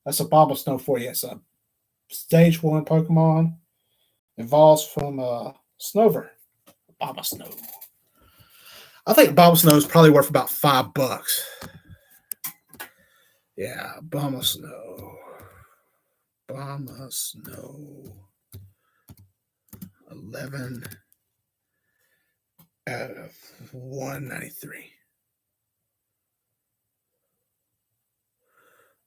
That's a Obama Snow for you. It's a Stage 1 Pokemon. Evolves from Snover. Obama Snow. I think Obama Snow is probably worth about $5. Yeah, Obama Snow. Obama Snow. 11 out of 193.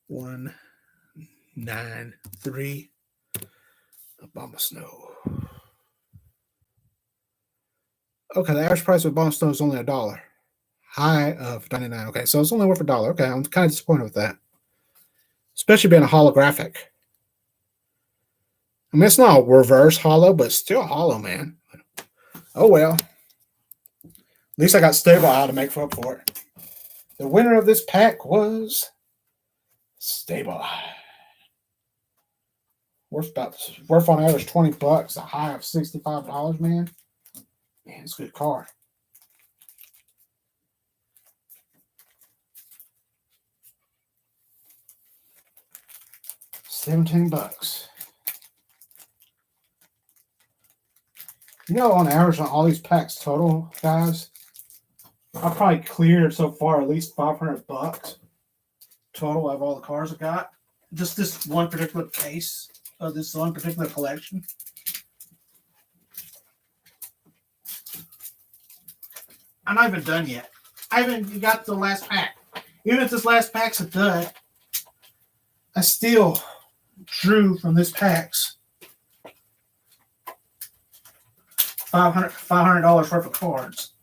193. Obama Snow. Okay, the average price of Obama Snow is only $1. High of 99. Okay, so it's only worth $1. Okay, I'm kind of disappointed with that. Especially being a holographic. I mean, it's not a reverse hollow, but it's still hollow, man. Oh, well. At least I got Stable Eye to make up for it. The winner of this pack was Stable Eye. Worth on average $20. A high of $65, man. Man, it's a good card. $17. You know, on average, on all these packs total, guys, I probably cleared so far at least $500 total of all the cards I got. Just this one particular case of this one particular collection. I'm not even done yet. I haven't got the last pack. Even if this last pack's a dud, I still drew from this pack's $500 worth of cards.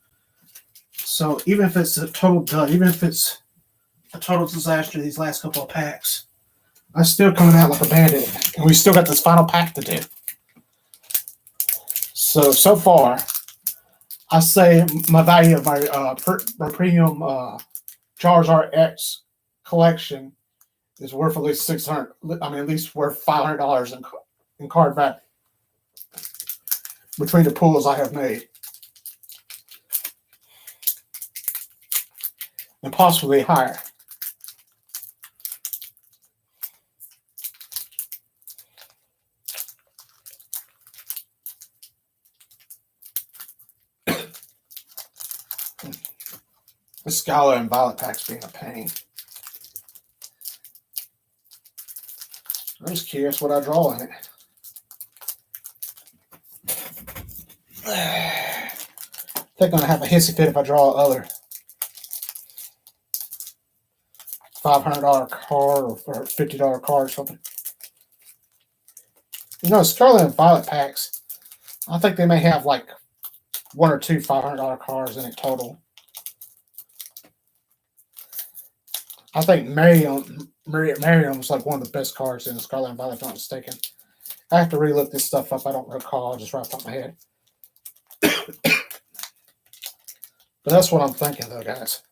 So even if it's a total dud, even if it's a total disaster these last couple of packs, I'm still coming out like a bandit. And we still got this final pack to do. So far, I say my value of my premium Charizard X collection is worth at least $600. I mean, at least worth $500 in card value between the pools I have made, and possibly higher. The Scholar and Violet packs being a pain. I'm just curious what I draw in it. I think I'm going to have a hissy fit if I draw other $500 card or $50 card or something. You know, Scarlet and Violet packs, I think they may have like one or two $500 cards in it total. I think Miriam's like one of the best cards in the Scarlet and Violet, if I'm not mistaken. I have to relook this stuff up. I don't recall, just right off the top of my head. But that's what I'm thinking, though, guys.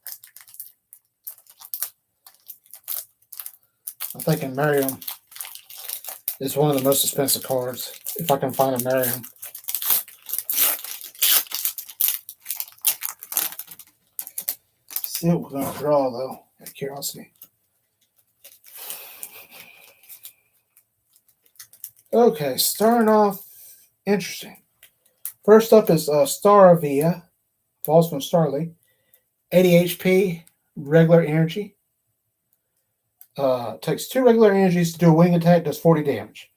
I'm thinking Miriam is one of the most expensive cards, if I can find a Miriam. See what we're going to draw, though, out of curiosity. Okay, starting off interesting. First up is Staravia, falls from Starly. 80 HP, regular energy. Takes 2 regular energies to do a wing attack, does 40 damage.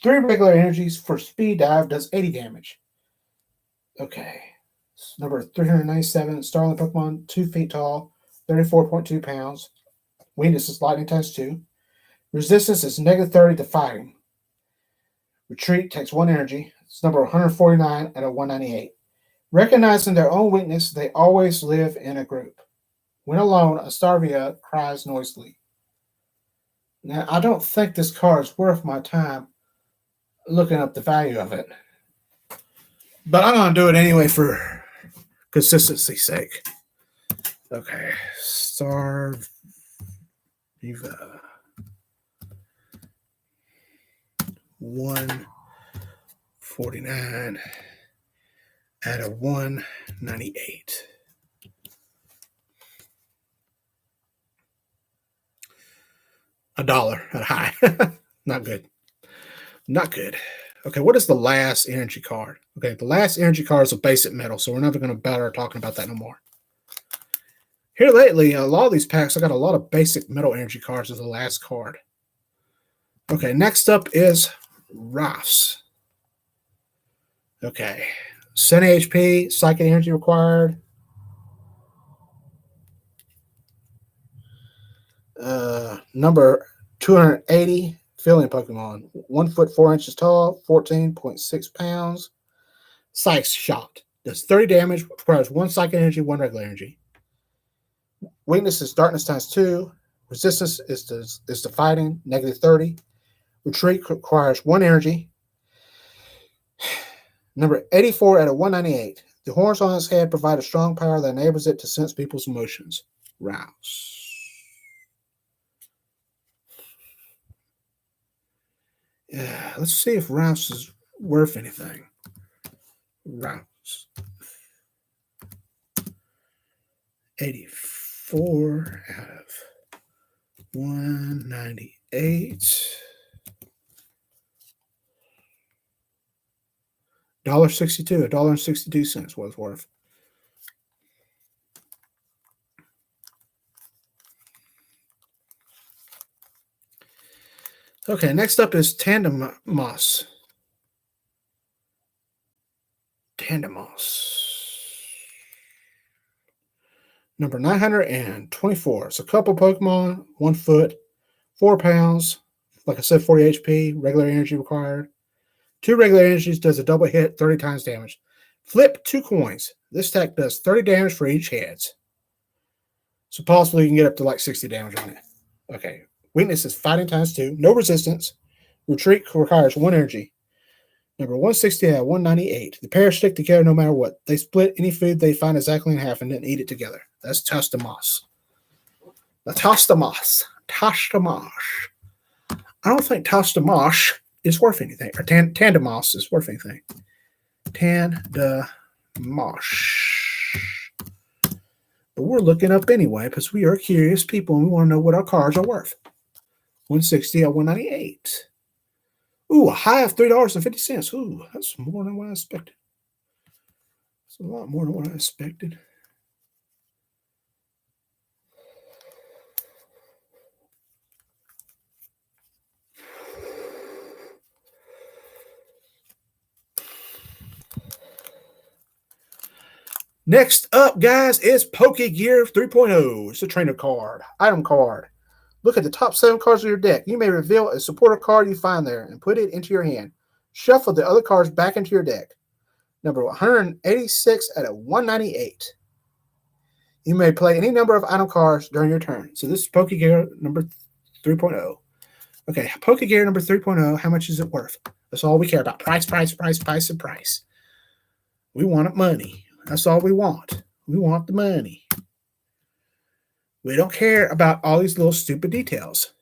3 regular energies for speed dive, does 80 damage. Okay. Number 397, Starling Pokemon, 2 feet tall, 34.2 pounds. Weakness is lightning times 2. Resistance is -30 to fighting. Retreat takes 1 energy. It's number 149 out of 198. Recognizing their own weakness, they always live in a group. When alone, a Staravia cries noisily. Now, I don't think this card is worth my time looking up the value of it. But I'm going to do it anyway for consistency's sake. Okay. Staravia. 149 out of 198. $1 at a high. Not good. Not good. Okay, what is the last energy card? Okay, the last energy card is a basic metal, so we're never going to bother talking about that no more. Here lately, a lot of these packs, I got a lot of basic metal energy cards as the last card. Okay, next up is Ross. Okay, 70 HP, psychic energy required. Number 280, filling Pokemon. 1 foot 4 inches tall, 14.6 pounds. Psych Shot. Does 30 damage, requires 1 psychic energy, 1 regular energy. Weakness is darkness times 2. Resistance is to fighting, -30. Retreat requires 1 energy. Number 84 out of 198. The horns on its head provide a strong power that enables it to sense people's emotions. Rouse. Yeah, let's see if Rouse is worth anything. Rouse. 84 out of 198. $1.62, $1.62 was worth. Okay, next up is Tandemos. Number 924. It's a couple Pokemon, 1 foot, 4 pounds. Like I said, 40 HP, regular energy required. 2 regular energies, does a double hit, 30 times damage. Flip 2 coins. This attack does 30 damage for each heads. So possibly you can get up to like 60 damage on it. Okay. Weakness is fighting times 2. No resistance. Retreat requires 1 energy. Number 160 out of 198. The pair stick together no matter what. They split any food they find exactly in half and then eat it together. That's Tostamos. The Tostamos. Tostamos. I don't think Tostamos is worth anything. Or Tandemos is worth anything. Tandemos. But we're looking up anyway because we are curious people and we want to know what our cards are worth. 160 out of 198. Ooh, a high of $3.50. Ooh, that's more than what I expected. It's a lot more than what I expected. Next up, guys, is Pokegear 3.0. It's a trainer card, item card. Look at the top 7 cards of your deck. You may reveal a supporter card you find there and put it into your hand. Shuffle the other cards back into your deck. Number 186 out of 198. You may play any number of item cards during your turn. So this is Pokegear number 3.0. Okay, Pokegear number 3.0. How much is it worth? That's all we care about. Price, price, price, price, and price. We want money. That's all we want. We want the money. We don't care about all these little stupid details.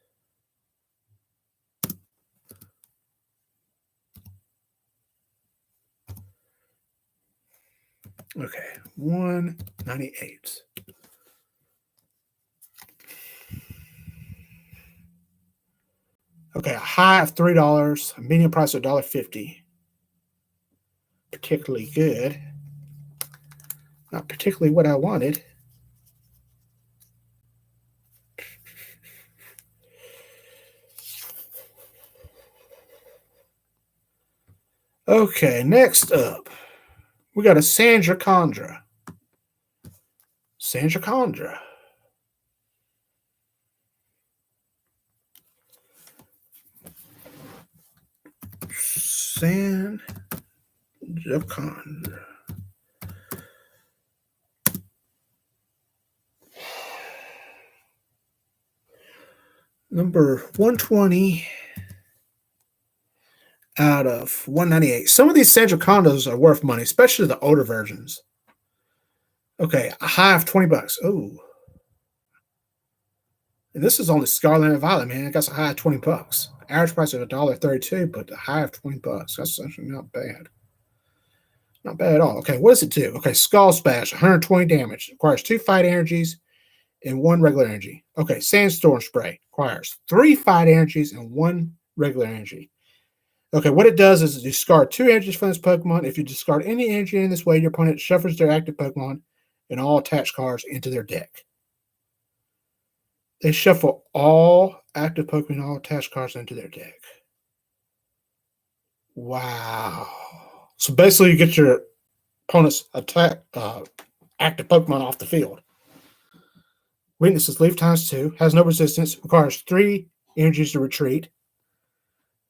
Okay, 198. Okay, a high of $3, a medium price of $1.50. Particularly good. Not particularly what I wanted. Okay, next up, we got a Sandra Condra. Sandra Condra. Sandra Condra. Number 120 out of 198. Some of these Sandra Condos are worth money, especially the older versions. Okay, a high of $20. Oh. And this is only Scarlet and Violet, man. I got a high of $20. Average price of $1.32, but the high of $20. That's actually not bad. Not bad at all. Okay, what does it do? Okay, Skull Splash, 120 damage. Requires 2 fight energies and 1 regular energy. Okay, Sandstorm Spray requires 3 fight energies and 1 regular energy. Okay, what it does is discard 2 energies from this Pokemon. If you discard any energy in this way, your opponent shuffles their active Pokemon and all attached cards into their deck. They shuffle all active Pokemon and all attached cards into their deck. Wow. So basically, you get your opponent's active Pokemon off the field. Weaknesses: leave ×2, has no resistance, requires 3 energies to retreat.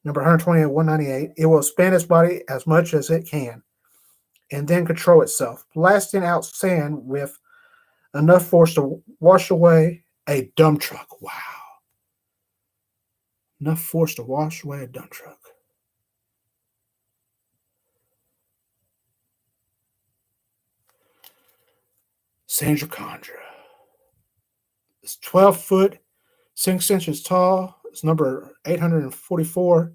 Number 120 and 198. It will expand its body as much as it can and then control itself, blasting out sand with enough force to wash away a dump truck. Wow. Enough force to wash away a dump truck. Sandra Condra. It's 12 foot, 6 inches tall. It's number 844.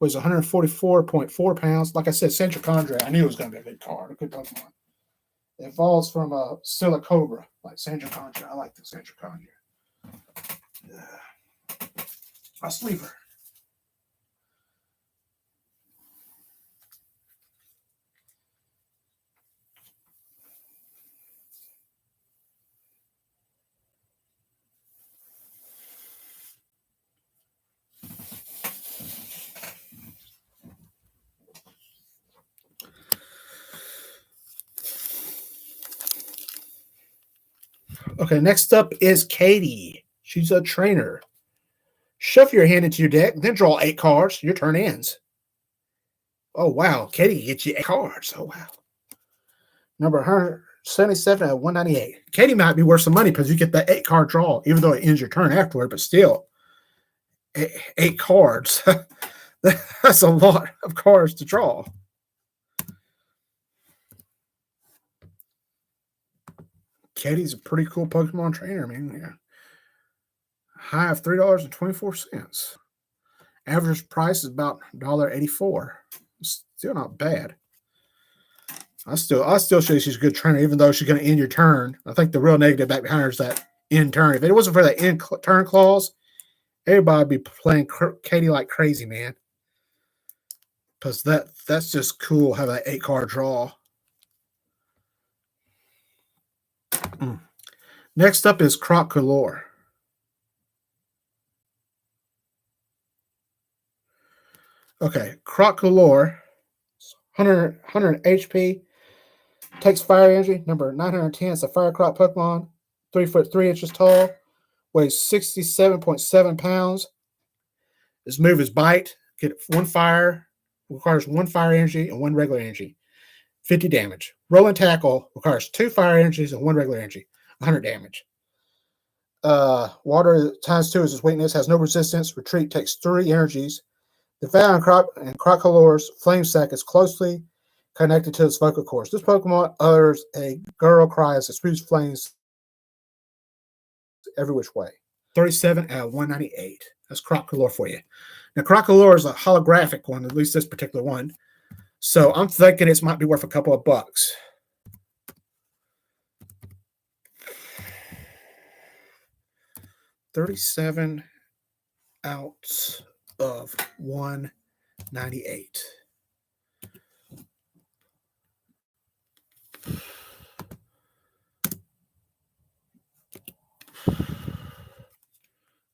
Was 144.4 pounds. Like I said, Sandra Condra, I knew it was going to be a good card, a good Pokemon. It falls from a Silicobra, like Sandra Condra. I like the Sandra Condra. I'll sleep her. Okay, next up is Katie. She's a trainer. Shuffle your hand into your deck, then draw 8 cards. Your turn ends. Oh, wow. Katie gets you 8 cards. Oh, wow. Number 177 at 198. Katie might be worth some money because you get that 8-card draw, even though it ends your turn afterward, but still, 8 cards. That's a lot of cards to draw. Katie's a pretty cool Pokemon trainer, man. Yeah. High of $3.24. Average price is about $1.84. Still not bad. I still say she's a good trainer, even though she's going to end your turn. I think the real negative back behind her is that end turn. If it wasn't for that end turn clause, everybody would be playing Katie like crazy, man. Because that's just cool, have that 8-card draw. Next up is Crocolore. Okay, Crocolore, 100 HP, Takes fire energy. Number 910 is a fire crop Pokemon. 3 foot 3 inches tall. Weighs 67.7 pounds. His move is Bite. Get one fire. Requires one fire energy and one regular energy. 50 damage. Roll and Tackle requires 2 fire energies and 1 regular energy. 100 damage. Water times 2 is his weakness. Has no resistance. Retreat takes 3 energies. The Fire and Crocolor's Flame Sack is closely connected to its vocal cords. This Pokemon utters a gurgle cry as it spews flames every which way. 37 out of 198. That's Crocolore for you. Now, Crocolore is a holographic one, at least this particular one. So I'm thinking it might be worth a couple of bucks. $37 out of 198.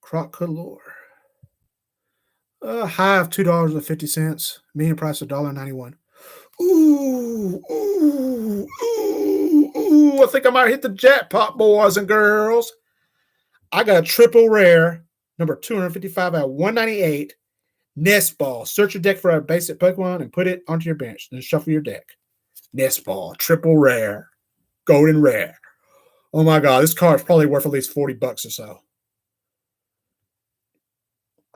Crocolore. High of $2.50. Median price of $1.91. Ooh, ooh, ooh, ooh. I think I might hit the jackpot, boys and girls. I got a triple rare, number 255 out of 198. Nest Ball. Search your deck for a basic Pokemon and put it onto your bench. Then shuffle your deck. Nest Ball. Triple rare. Golden rare. Oh my God. This card's probably worth at least 40 bucks or so.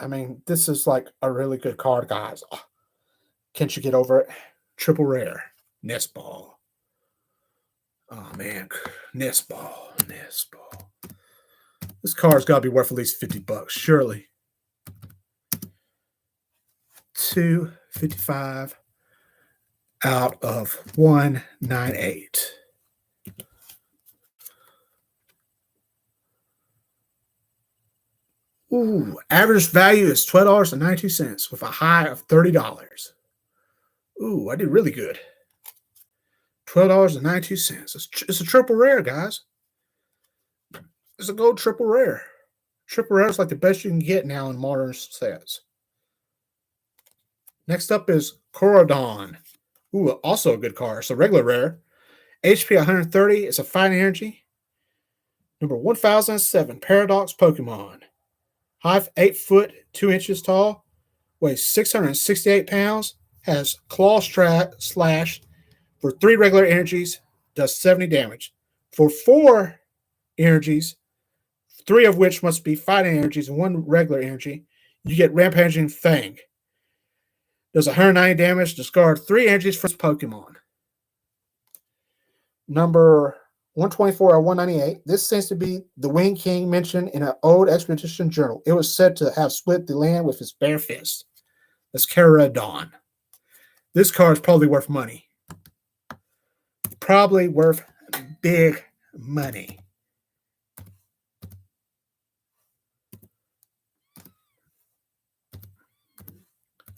I mean, this is like a really good card, guys. Oh, can't you get over it? Triple rare. Nest Ball. Oh, man. Nest Ball. Nest Ball. This card's got to be worth at least 50 bucks, surely. 255 out of 198. Ooh, average value is $12.92 with a high of $30. Ooh, I did really good. $12.92. It's a triple rare, guys. It's a gold triple rare. Triple rare is like the best you can get now in modern sets. Next up is Corodon. Ooh, also a good card. It's a regular rare. HP 130. It's a fighting energy. Number 1007. Paradox Pokemon. Height 8 foot 2 inches tall. Weighs 668 pounds. Has Claw Slash for 3 regular energies. Does 70 damage. For 4 energies, 3 of which must be fighting energies and 1 regular energy, you get Rampaging Fang. Does 190 damage. Discard 3 energies from Pokemon. Number 124 or 198. This seems to be the Wing King mentioned in an old expedition journal. It was said to have split the land with his bare fist. That's Charizard. This card is probably worth money. Probably worth big money.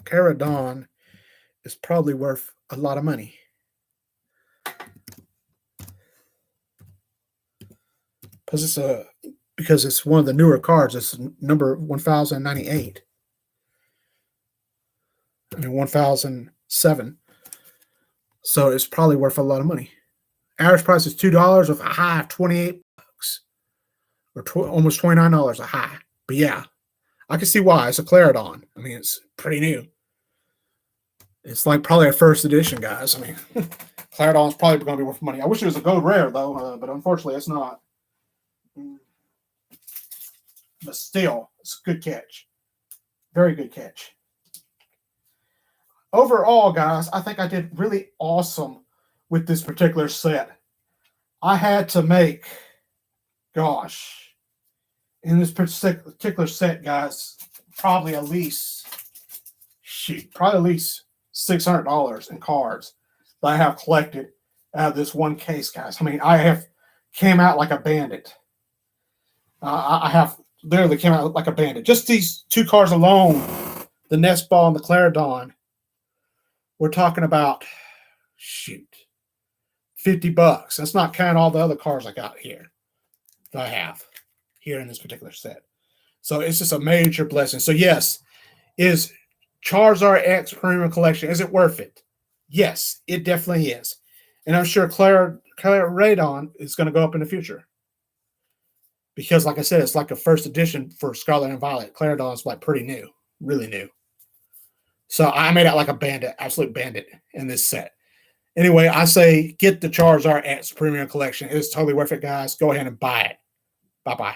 Charizard is probably worth a lot of money. Because it's one of the newer cards. It's number 1098. I mean 1007. So it's probably worth a lot of money. Average price is $2 with a high of 28 bucks. Or almost $29 a high. But yeah, I can see why. It's a Claridon. I mean, it's pretty new. It's like probably a first edition, guys. I mean, Claridon's probably going to be worth money. I wish it was a gold rare, though, but unfortunately it's not. But still, it's a good catch. Very good catch. Overall, guys, I think I did really awesome with this particular set. I had to make, gosh, in this particular set, guys, probably at least $600 in cards that I have collected out of this one case, guys. I mean, I have came out like a bandit. I have literally came out like a bandit. Just these 2 cards alone, the Nest Ball and the Claridon, we're talking about, 50 bucks. That's not counting all the other cards I got here that I have here in this particular set. So it's just a major blessing. So yes, is Charizard X Premium Collection, is it worth it? Yes, it definitely is. And I'm sure Claradon is going to go up in the future. Because, like I said, it's like a first edition for Scarlet and Violet. Claradon is like pretty new, really new. So I made out like a bandit, absolute bandit in this set. Anyway, I say get the Charizard X Premium Collection. It's totally worth it, guys. Go ahead and buy it. Bye-bye.